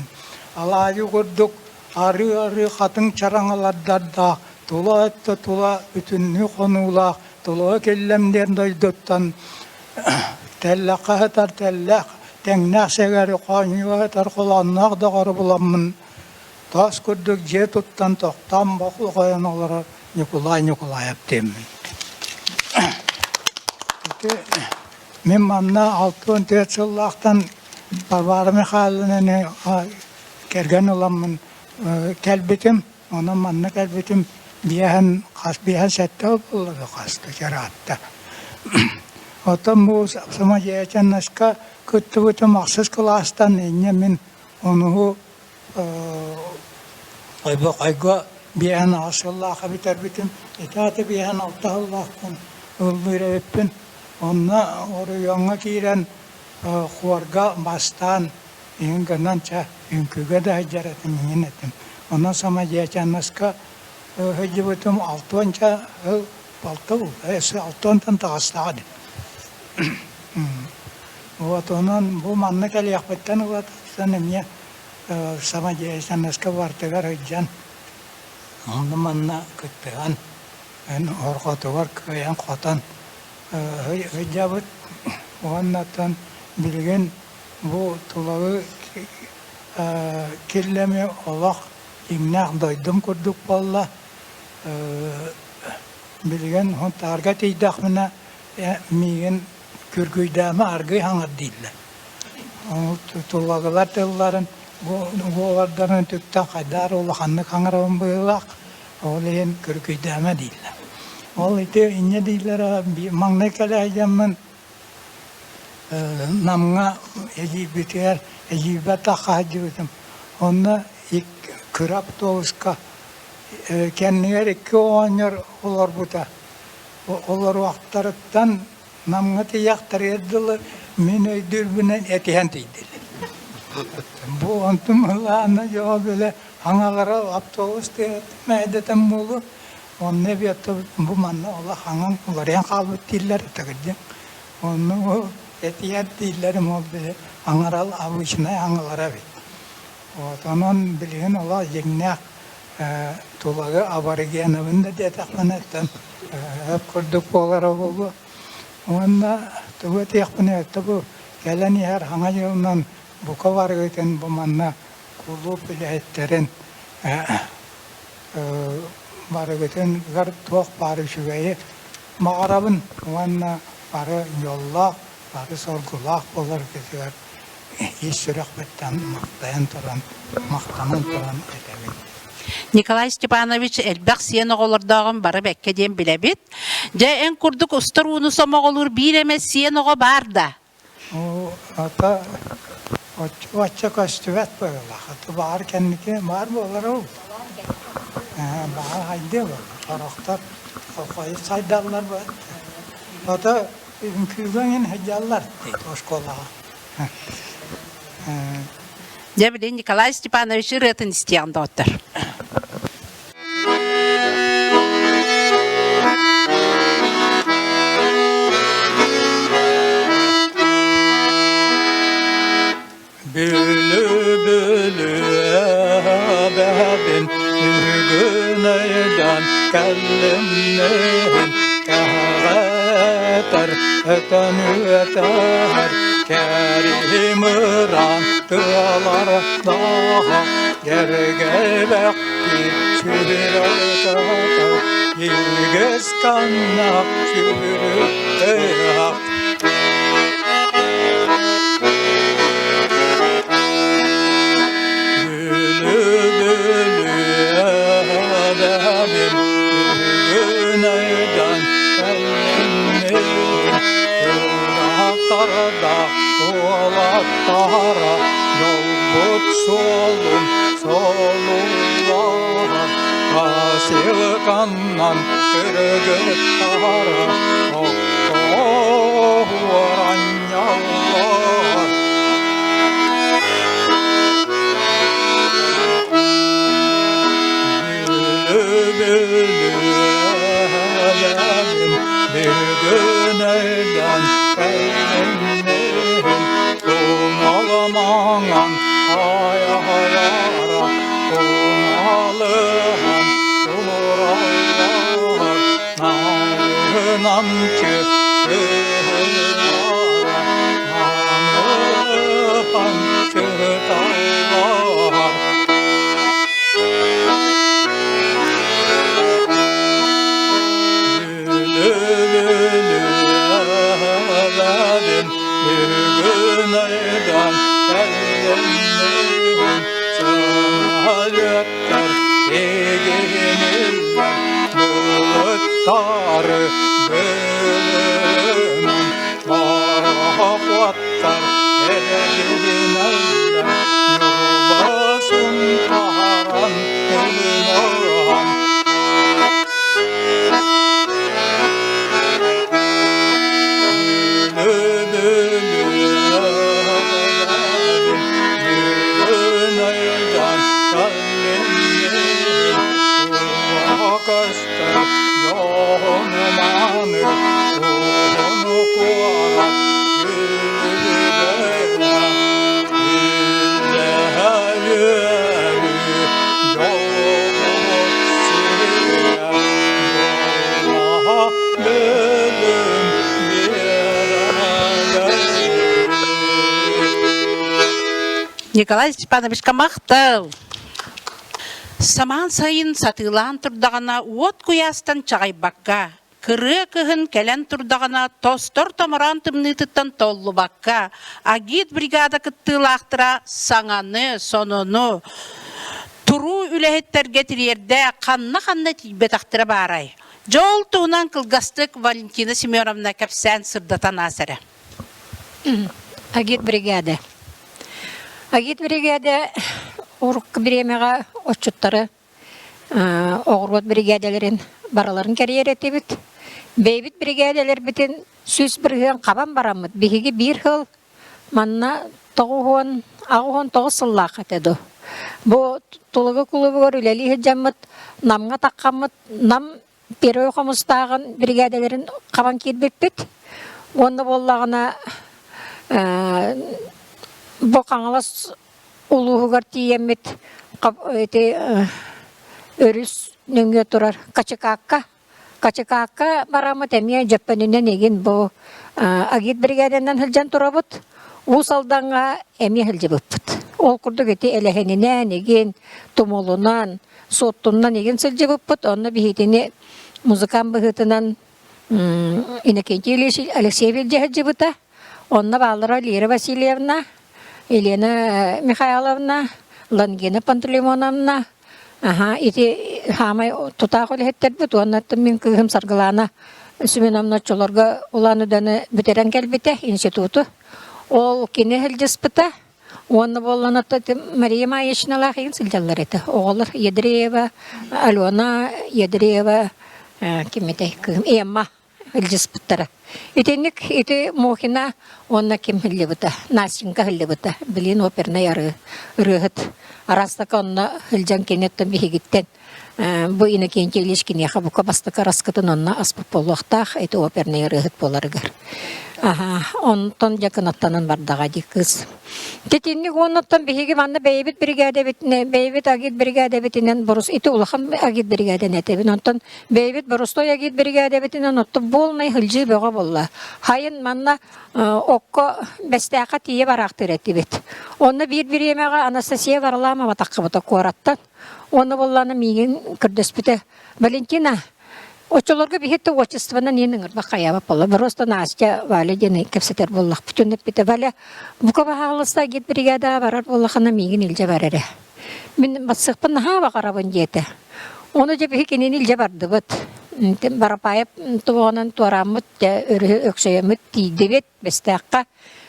Алайы көрдік, ары-ары қатын чараңаладарда, тұла әтті тұла үтінні қонулақ, Тулагы-Киллэм дойдыттан, тәлләқ қағытар тәлләқ, тәңнәқ сәгәрі қануға әтар қоланнақ дағары бұламын. Тас көрдік же тұттан тоқтан бақыл қойаналары Николай әптемін. Мен манна 64 жыллақтан барбарымы қалыны керген оламын кәлбетім, оны манна кәлбетім биян сәтті болығы қасты, жаратты. Отын бұл сама жайчан насқа күтті бұты мақсыз қыластан әне мен оны қайға биян асыллаға бітер бітім, етаты биян алтағыллақтан ұлбыр өппін. Онна орыяңа кейрен қуарға бастан үйінгінанча үйінкіге да жаратым еңін етім. Онна сама жайчаннасқа өйі бұтым 6-онча балты бұл, 6-онтан тағыстағады. Онын бұл манны кәлі яқпеттен ұлатыстан әме сама жайчаннасқа бартығар өйджан. Онды манна күттіған, орғатығар көйен қотан. Hıcabıt oğanlatan bilgen bu Tuлагы-Киллэми olaq imnaq doydum kurduk valla bilgen hon targa teydaq mina migen kürgüydämi argı hangar deydiler. Tuлагылар tılların bu olardan tükta qaydar olaqanlık hangarabın bıyılaq olayın kürgüydämi deydiler. Ol ite inne deydiler mangna kalajamın namga ejibiter ejibata hajıdım. Onda ilk kırap toğuska kendiler iki oğanlar olar buta. Olar vaxtlardan namga tiyaktar edilir. Meni dürbünen etihen deydiler. Bu antum Allah'ına cevap öyle Аңалара автобус те мәдәтем булу. Онны бетте бу манна Алла ханган уларян калбыт дилләр тәгәдә. Онны этият дилләр мобиле аңарал авышына аңалара бит. Вот анан билген Алла җиңнә тулагы абарыгенавында дәтәхмәнәттән көрдүк болары булу. Онна төбәт яхмәне төбү кәләни һәр аңа елнан бука баргытын бу манна кулу билеттерен баргытын гар тох бары шүгәе мағарабын онна бары йолла бары соргулах болар кесәр ишрак беттан мактанын туран этәбит. Николай Степанович элбәк сиен оголордагын бары бәккә ден билебит. Жа эн курдук устар уну сомоголур биреме сиен ого барда. О ата Вача костювет böyle. Hatta bahar kendike var mı olur o? Bahar haydi var. Karakter kafayı saydarlar var. Hatta külgünün hecallar değil o şkola. Я bilin Николай Степанович ırıtın isteyen doktor. Bülü ebedin güneyden kellimlerin kahreter öter kerim rantılar daha gergebekti sürüter ilgez kanna sürüter. Tarda olatara yol but solum solullar kasil kannan kırgıt tara oran yallar bülü bir güneyden Tumalamanan ayalara Tumalığın turaylar Namınan çıktılara Namınan çıktılar Güneyden ellerin sağlıklar eğinirler ытыктары bölümün marafatlar eğinirler yurbasun karan ölünan Николай Степанович мақтау. Саман сайын сатылан турдағана от куястан чағайбаққа, кыры кыхын кәлен турдағана тостор тамаран тымнытыттан толлу баққа, агит бригада кыттылақтыра саңаны, сонону, туру үләхеттерге тирерде қанна тибетақтыра барай. Жол туынан кылгастык Валентина Семеновна кәпсән сырдатан асыры. Агит бригада. Агит бригада урукка биремега очуттары оғырбот бригадаларын бараларын карьер етебит. Бейбит бригадалар битин сүз бірген қабан барамыд. Бихиги бир хыл манна тоғуын, ағуын тоғы сыллақ атады. Бу Тулагы-Киллэм үлели хеджаммыт, намга таккаммыт, нам первый хомустагын бригадаларын кабан кирбеппит. Онда боллагына бу каңалас улуугар тиеммит, өрүс нөңгө турар качакакка барамыт эмие жаппанынан еген бу агит бригаданан хылжан турабыт. Усалданга эмие хылжыбыппыт. Ол курдук эти элехенинен еген тумолунан соттунан еген сылжыбыппыт. Онна бихитини музыкан быхытынан Иннокентий Алексеевич жахыжыбыта. Онна балдыра Лира Васильевна, Елена Михайловна, Лангина Пантелеймоновна. Ити хамай тутақол хеттербит. Оннаттым мен кыгым саргылана Сүменамна чолорга уланы даны бүтерен келбите институту. Ол кене хылжыспыта. Онна болланата Мария Маешналах еген сылжалар еті. Оғылыр Едреева, Алена Едреева, кемете кыгым Эмма хылжыспыттара. Итенник ити мохина онна кем хылжыбыта. Насинка хылжыбыта. Билин оперна яры ырыгыт. Арастака онна хылжан кенеттен бихигиттен. Бу Иннокентий Ильичкин яха бука бастыка раскытын онна аспып болуақтақ, эти оперный ырыгыт боларыгар. Онтон жақынаттанын бардага дикыз. Тетинник оннаттан бихиги ванна бейбит бригада битне, бейбит агит бригада битинен борус, ити улахан агит бригада нетебин. Онтон бейбит борустой агит бригада битинен оттон болмай хылжы беға болла. Хайын манна окко бестяқа тие барақтыр етибит. Онна bir-birimega Анастасия Варламова таққыбыта қораттан. Оны болланы миген кірдеспіті. Валентина, очолорга бихетті отчествана ненің ұрба қаябы болы. Просто Настя Валя дені кепсетер боллақ бүтініп біті. Валя, бұқа бағалыста гет бригада барар боллақына миген илже барары. Мен басықпын хаба қарабын деті. Оны же бихекенен илже барды бұд. Барапайып туғанын туарамыд, өксөйемід тейдебет бестаққа.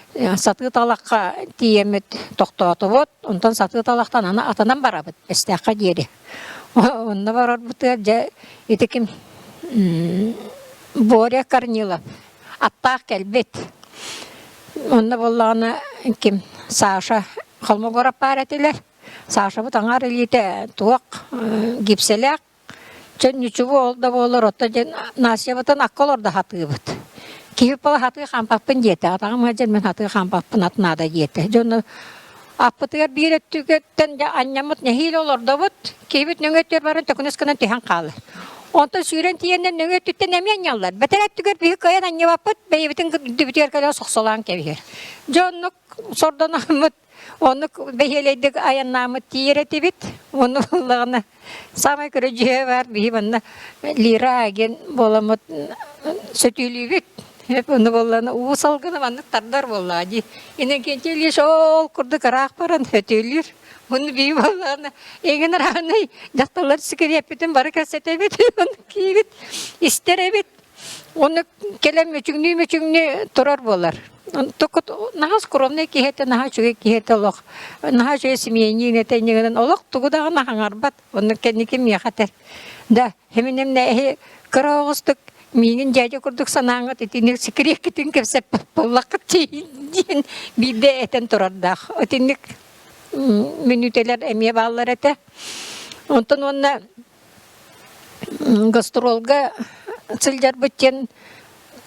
Сатығы талаққа тиемет тоқтуаты бұд, онтан сатығы талақтан ана атанан барабыд, бестаққа дері. Онна барар бұты, етекім Боря Корнилов, аттақ кәлбет. Онна боллағына кім Саша Холмогорап бар әтелер. Саша бұд аңар елеті туақ гипселяқ. Ничего олда болыр, отта Насия бұтын аққол орда хатығы бұд. Киіп бала хатығы қампақпын деті. Атағым ғажар мен хатығы қампақпын атынада деті. Жоны аппытығар бір өттігеттен аннамыт нәхейл оларда бұд. Кейбіт нөңеттер барын төкінескінен түйен қалы. Онтан сүйрен тиеннен нөңеттіктен әмен яллар. Бәтер әттігер бір қаян анне баппыт, бәйбітін дүбітер кәлі соқсолан кәбігер. Жоны сордан амыт, оны бәйелейдік аяннамыт тиер әті бит. Оны болағына самай көрі жүйе бар, бейбанна лира әген боламыт сөтілі бит. Оны болағына уыз алғыны манны тардар болады. Иннокентий Ильич ол күрді қырақ баран өтелер. Оны бей болағына еген рағынай жақталар сүкер еппетін бары кәсет әбет. Оны кейбет істер әбет. Оны келем мөчігіне тұрар болар. Наға скромный кихеті, наға жүге кихеті олық. Наға жүге семейнен әтәйнегінен олық тұғыдағы нағың арбат. Оны кәнеке мияқатар. Да, хеменем нәхе қырауғыстық менің жәде күрдік санаңғыт етінік секірек кетін кәпсәп болақыт дейін биде әтен тұрардақ. Өтінік минутелер әме балылар әті. Онтан онына гастролға цилжар бүттен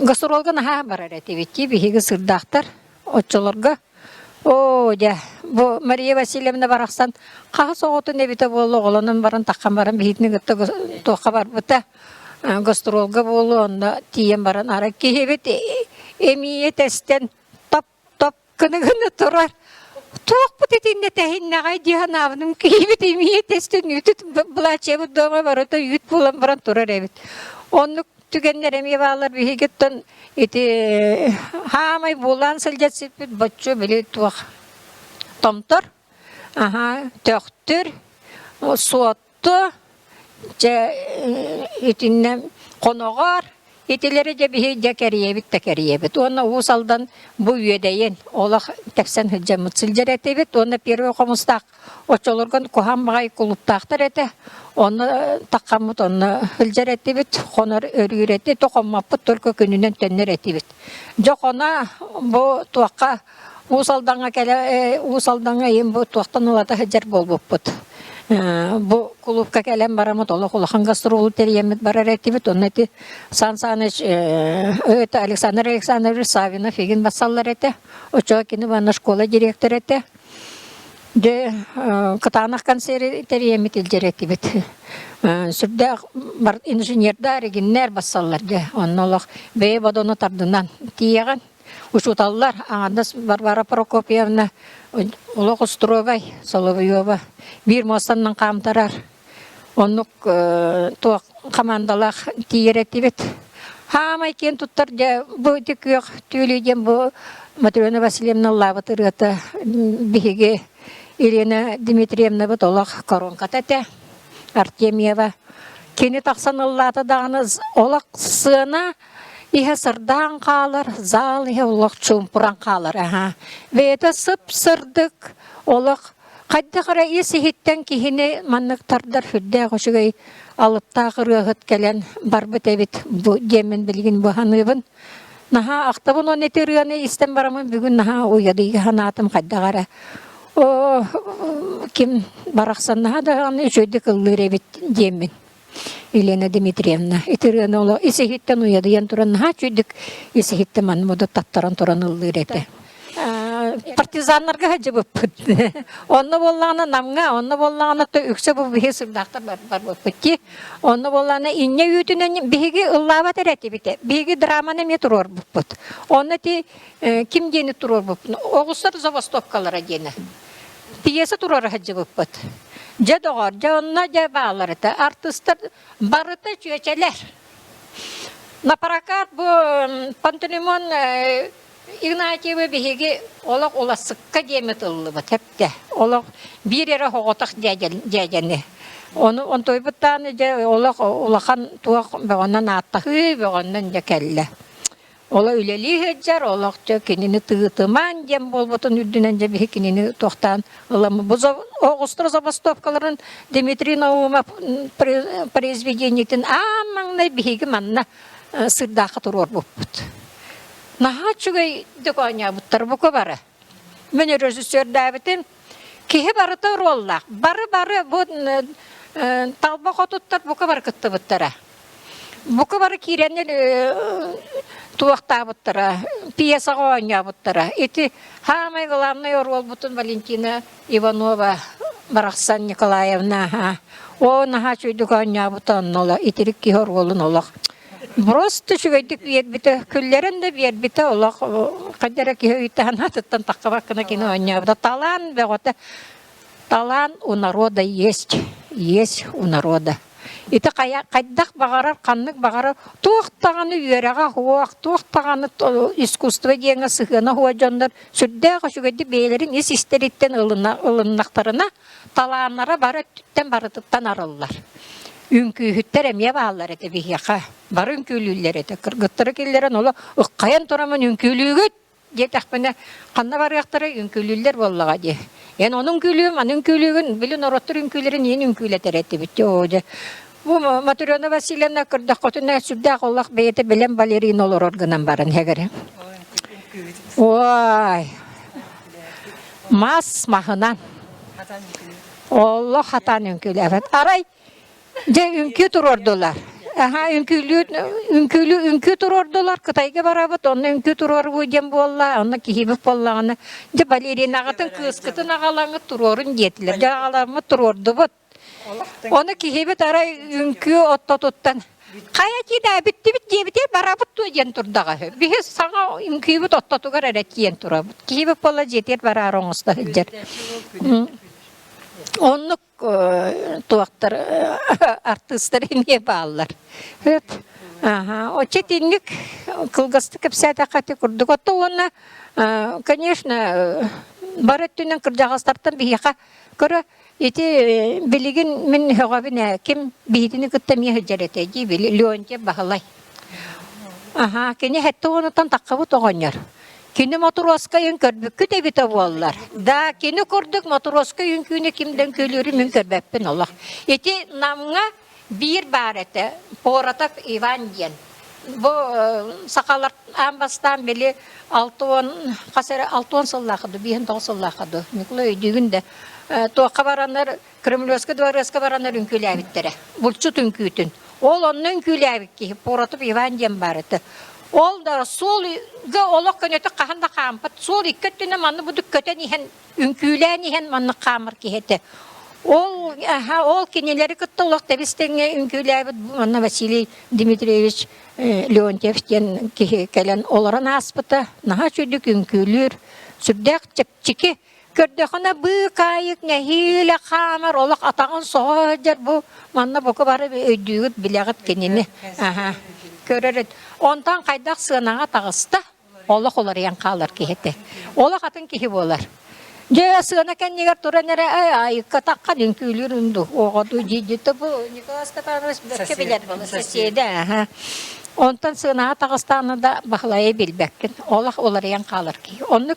гастролға наға барар әті бетті бейгі сырдақтар отчыларға. О, да, бұл Мария Васильевна барақсан қағы соғытын әбіті болы оғылының барын таққан барын бейітінің үтті тоққа бар бұта. Гастролга болу, онда тиен баран ара кейбет эмие тестен топ кыны турар. Туақ бұт етінде тәйін нағай дихан авының кейбет эмие тестен үтіт бұлаче бұд доңа барыта үт болан баран турар әбет. Оны түгеннер эмие балар бейгеттен хамай болан сылжат сепет бачу біле туақ. Томтор, төқтір, суатты, етінне қонығар, етелері де бейі де кәріебет. Оны ұсалдан бұл үйедейін, олақ тәксен хүлжамыт сілдер әтебет. Оны перві қомыстақ очолырған көған бағай құлыптақтыр әті. Оны таққамыт, оны хүлжер әтебет, қоныр өргір әті, тоқымаппыт түркі күнінен төннер әтебет. Жоқ оны бұл туаққа Усалданга келе усалданга ем бу туактан улата хаҗар болбуппут. Бу клубка келем барамы тола кулахан гастрол териемет барар этибит оннати Сансаныч это Александр Александрович Савинов еген басаллар эте. Очо кини ванна школа директор эте. Де катанах консери териемет илдеретибит. Сүрдә бар инженердар егеннәр басаллар де. Оннолох бе бодоны тардынан тияган. Ушуталлар аңадас Варвара Прокопьевна Улок Островай Соловьева бир мостаннан камтарар. Оннук туак командалах тиеретибит. Хамай кен туттар де бу тикөк түлеген бу Матрена Васильевна Лаватырыта биге Ирина Дмитриевна бутолах коронкатате Артемьева кени таксаналлата дагыныз олак сына ihe sırdan kalır, zal ihe olak çumpuran kalır. Vete sıp sırdık olak. Kadda kara iyisi hitten kihine manlıktardır hüdde koşugay alıp tağırıgıt gelen barbet evit bu gemen bilgin bu hanıbın. Naha aktabın o netiriyane istem baramın bugün naha uyadı hanatım kadda kara. O kim baraksan naha da anı şöyle kılır evit gemen. Елена Дмитриевна. Итерген оло исехиттен уяды ян туран хачудик исехиттен ман мода таттаран туран ыллырете. Партизаннарга хажыбыппыт. Онны болланы намга, онны болланы то үксе бу бихесирдактар бар буппытти. Онны болланы инне үтүнөн биги ыллаба терети бите. Биги драманы ме турор буппыт. Онны ти ким дени турор буппыт. Огустар забастовкалара дени. Пьеса турор хажыбыппыт. Жадогор, жонна жабаларыта, артистар барыта чөчелер. На прокат бу пантелеймон Игнатьева биһиги олак оласыкка демет ыллыбы тепте. Олак бирере хоготак дядяны. Он тойбуттан олак олахан туак бегоннан аттахы бегоннан жакелле. Ола үлели хеджар, олак кинини тыгытыман дем болбутун үрдүнен же бихи кинини токтан ыламы. Бу огустра забастовкаларын Дмитрий Наумов произведениетин амаңнай бихиги манна сырдака турор буппут. Наха чугай доконя буттар буко бары. Мен режиссер дабитин кихи барыта роллак. Бары бу талба хотуттар буко бар кытты буттара. Буко бары киренел туакта буттара, пьесага ойня буттара. Эти хамай главный роль бутун Валентина Иванова, Барахсан Николаевна. О, наха чуйдук ойня бутан нола, итерик кихор ролын олак. Просто шугайдык биербите, күллерен де биербите олак. Кадера кихо итахана тыттан таккабакына кино ойня бута. Талан бегота. Талан у народа есть. Есть у народа. Ите кайдак багарар, каннык багарар, туактаганы үйерага хуак, туактаганы искусство деңе сыгына хуа жандар, сүрдэ кашугайды бейлерин ис истериттен ылыннактарына талааннара бары түттен барытыттан арыллар. Үңкүйүттер эмие баалар эте бихияка, бары үңкүүлүүлер эте. Кыргыттары келлерен ола ыккаян турамын үңкүүлүүгөт, детахпыны канна барыяктары үңкүүлүүлер боллага де. Ен onun külüğüm, anın külüğün, bilin orottur ünkülerin yeni ünkületer etti bitti o de. Bu Matrena Vasilyevna kırdak kotuna sübdak Allah beyete bilen balerin olur organan baran hegere. Vay. Mas mahınan. Allah hatan ünkülü evet. Aray. De ünkü turordular. Aha ünkü turordular. Kıtayga barabat onu ünkü turor buydem bolla. Onu kihibip bollağını. De balerin ağatın kıskıtın ağalanı turorun yetiler. De ağalanı turordu bud. Onu kihibit aray ünkü otta tuttan. Kaya kida bitti diye biter barabat tuyen turdağı. Bir sana ünkübit otta tugar eret yen turabut. Kihibip bolla jeter barar oğusta hıcır. Onluk tuaktar artistler niye bağlılar. Evet. Aha, o çetinlik kılgıstık hepsiyata katı kurduk. Otta onu, конечно, barıttığının kırcağızlardan bir yaka kırı eti biligin min hıgabine kim bihidini kıttamıya hıcar eteceği bili, Leonce bağılay. Aha, kini hatta onu tam takkabut oğanyar. Kini Motoroska yünkürbükü de bite bollar. Da kini kurduk Motoroska yünküne kimden kölürü mümkürbepin Allah. Eti namına bir barete, Poratov Ivan diyen. Bu sakalar амбастан бели 6 сыллақыды, 5 сыллақыды. Николай өйдігінде. Тоққа баранар, Кремлевскі дворецкі баранар үнкілі әбіттері. Бұлчыт үнкүйтін. Ол оның үнкілі әбіт кейіп, поратып Иван дем барыты. Ол да сол олық көнеті қағында қампыт, сол иккеттіне манны бұдық көтен ехен, үнкілі ехен манны қамыр кейеті. Ол кенелері күтті олық дәбістеңе үнкілі әбіт, манна Василий Дмитриевич Леонтьевтен кәлен оларан аспыты, наға чөйдік үнкілер, сүбдәк чепчекі, көрдіғына бұ қайық нәхейлі қамыр, олық атағын соғаджар бұ, манна бұқы бары өйдігіт білеғіт кенені. Көререт. Онтан қайдақ сығынаға тағысты, олық олар ең қалар кейеті. Олық атын кейі болар. Же сығына кәннегер тұран әрі айыққа таққан үнкілер үнді. Оғаду жейдеті бұл, Николай Степанович бірке білер болы сәседі. Онтан сығынаға тағыстаны да бағылайы білбәккен. Олық олар ең қалар кейі. Оны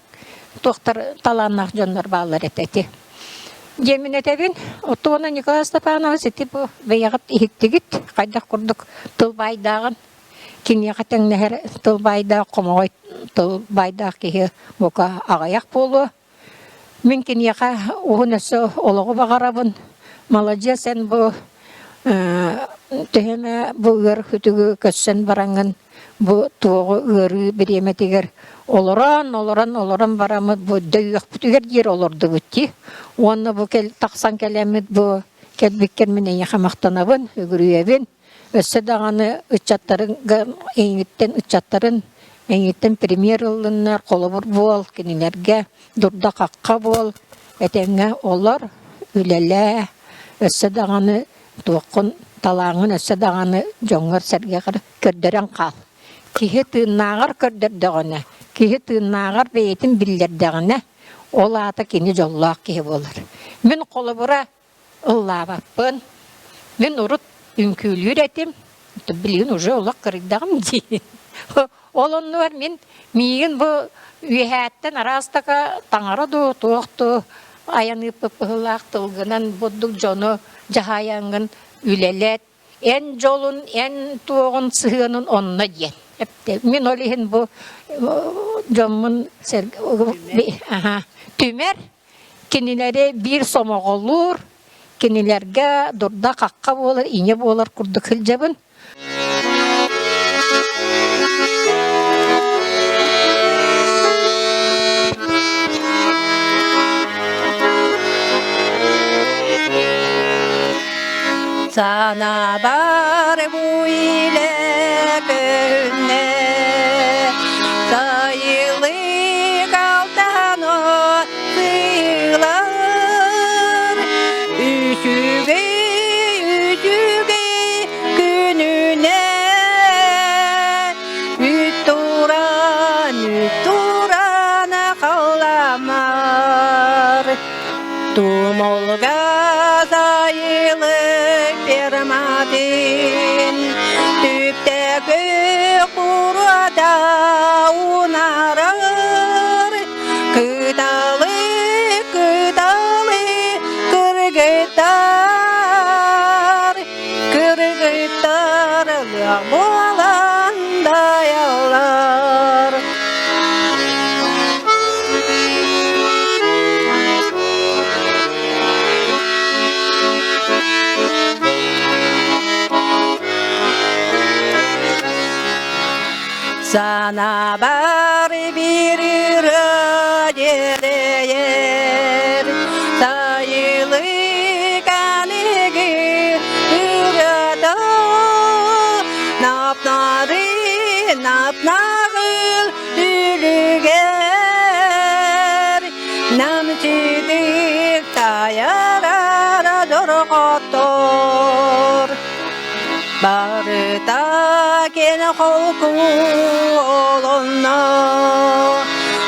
тоқтар таланнақ жонлар бағылар әтәті. Жемін әтәбін, отуына Николай Степанович әті бұл бәйіғыт ихіктігіт, қайдақ құрдық тылбайдағын. Кинеға тәңнәр тылбайдақ, қомағай тылбайдақ кейі бұқа ағаяқ болу. Мен кинеға оғын өсі олығы бағарабын. Молодец, сән бұл түхеме бұл өр хүтігі көссен бараңын. Бұл туғы өрі біреметігер. Олыран барамыд бұл дөйіқ бүтігер дер олырды бұтті. Оны бұл тақсан кәлемет бұл кәлбеккен менен яқа мақтанабын, өгірүйебін. Өсі дағаны үтчаттарын, әйіттен премьер ұлынар, қолы бұр бол, кенелерге, дұрда қаққа бол, әтеңе олар үлелі, өсі дағаны туақын талаңын, өсі дағаны жоңғыр сәрге қыр көрдерен қал. Кейі тыыннағыр көрдердіғіне, кейі тыыннағыр бейетін білдердіғіне, ол ата кені жоллақ кейі болыр. Мен қолы бұра ұллабаппын, мен ұрыт үнкүлүр этим, билин уже олақ кырыйдағым дейін. Олонны бар мен миген бұл үйәттен арастаға таңарады, тоқты, аяны пыпылақ тылғынан бұддық жоны жағаяңын үлелет. Ән жолын, ән туғын сығынын онына ден. Мен олейін бұл жомын түмер, кенелері бір сомағылыр, кенелерге дұрда қаққа болар, ине болар күрді күлжабын. Sana var bu ile günne, sayılı kaldan o sığlar, üşüge gününe, ütturan kalamar, tumolga sayılı permadin, tüpteki kurada unarar, kıdalı kırgıttar boğalanda yağlar. Sana var bir yer, sayılı kanıgı ürada, napnağıl ülüger, namçidik tayarara dorgotor. Barıta kene koku olonna,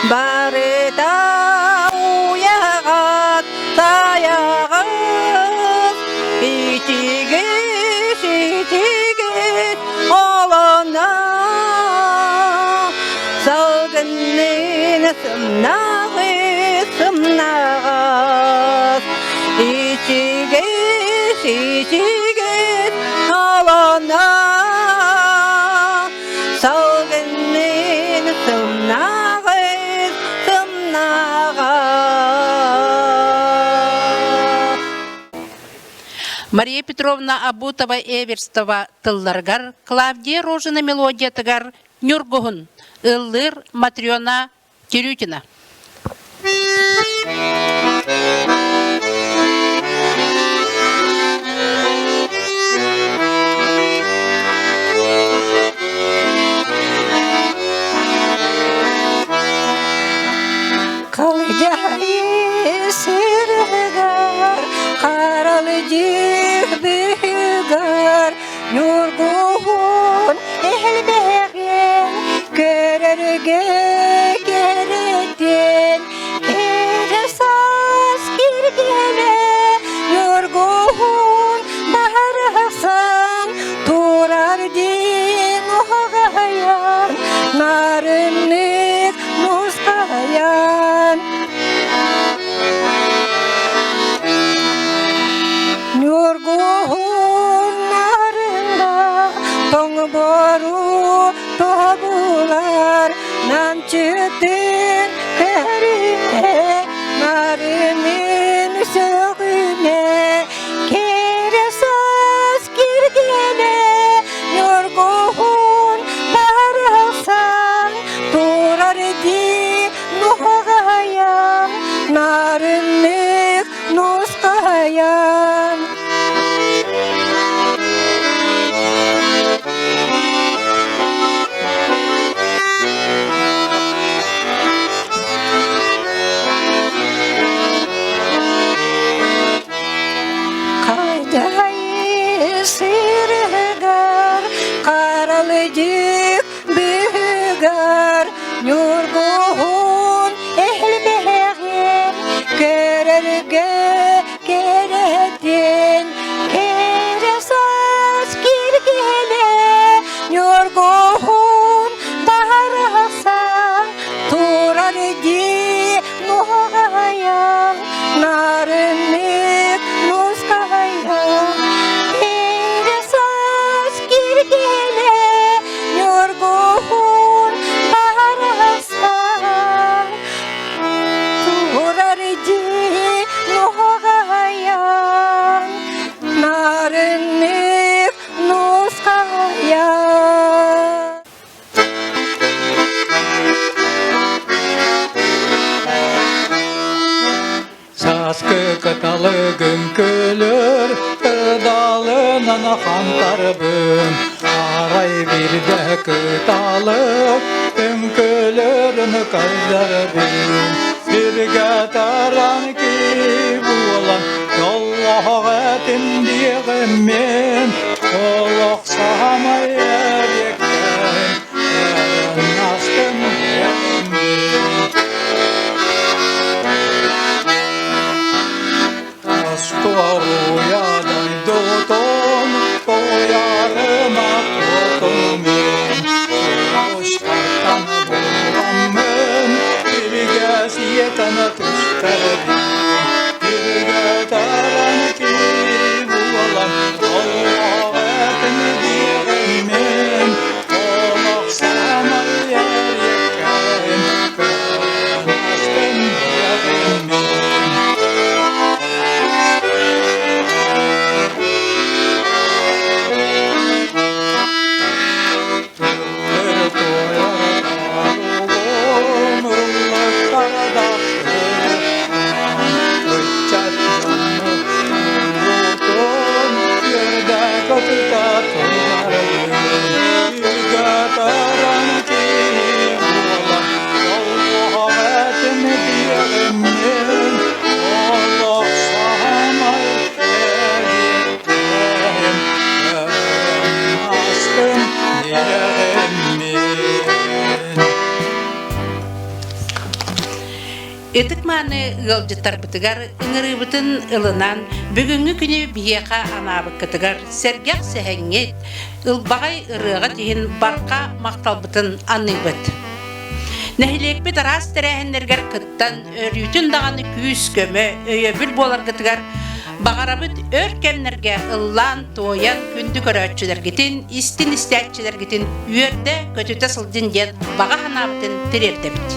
barıta uyagat tayağız, içigiz olonna, salgının sımnağız, içigiz olonna, salgının Мария Петровна Обутовой-Эверстова тылларгар, Клавдия Рожина мелодиятыгар, Нюргугун, Ыллыр Матрёна Кирютина. Kaljayi sirgar, karalıcık büyügar, yorgun elbegen, görerge geredin, keresas girgene, yorgun baharsan, turar din oğayan, narınlık muskayan. Yorgunlarında boru tobular namçıtın perine narının söğüne keresas girgene yorgun barasan durar di nuhagayan narınlık nuskayan. Kayday sirgar, karalıcık büyügar, yorgun elbegen, görerge geredin, keresas girgene, yorgun barasan, turar di nuhagayan, narınlık nuskayan, keresas girgene, yorgun barasan, turar di nuhagayan, narınlık nuskayan. Saskı kıtalı gün külür, kıdalından kantarбын. Aray bir de kıtalı, gün külürün kaydarбын. Bir gataran ki bulan, yolluğa etin diyeğimmen, oluk samay erekten, yarın astım yeğimmen. Astuaruyadan doton, koyarıma kotumen. Koşkartan bulammen, bilgez yetene tüsterbin. Bilgetaran ki bulan, Allah'a etin diyeğimmen. Oluk samay erekten, yarın astım yeğimmen. Ытык маны ыалдьыттар бытыгар ыңырыбытын ылынан бүгүнгү күнү биека анабык кытыгар сергяк сэхэңет ылбагай ырыга тиһин барка макталбытын анныбыт. Нәһилекпит арас тәрәһеннергер кыттан өрүтүн даганы күс көмө өйөбүл болар кытыгар багарабыт өр кемнерге ыллан тоян күндү көрөччүлергитин истин истәччилергитин үйөрдө көтүтө сылдын ден бага ханабытын тирердебит.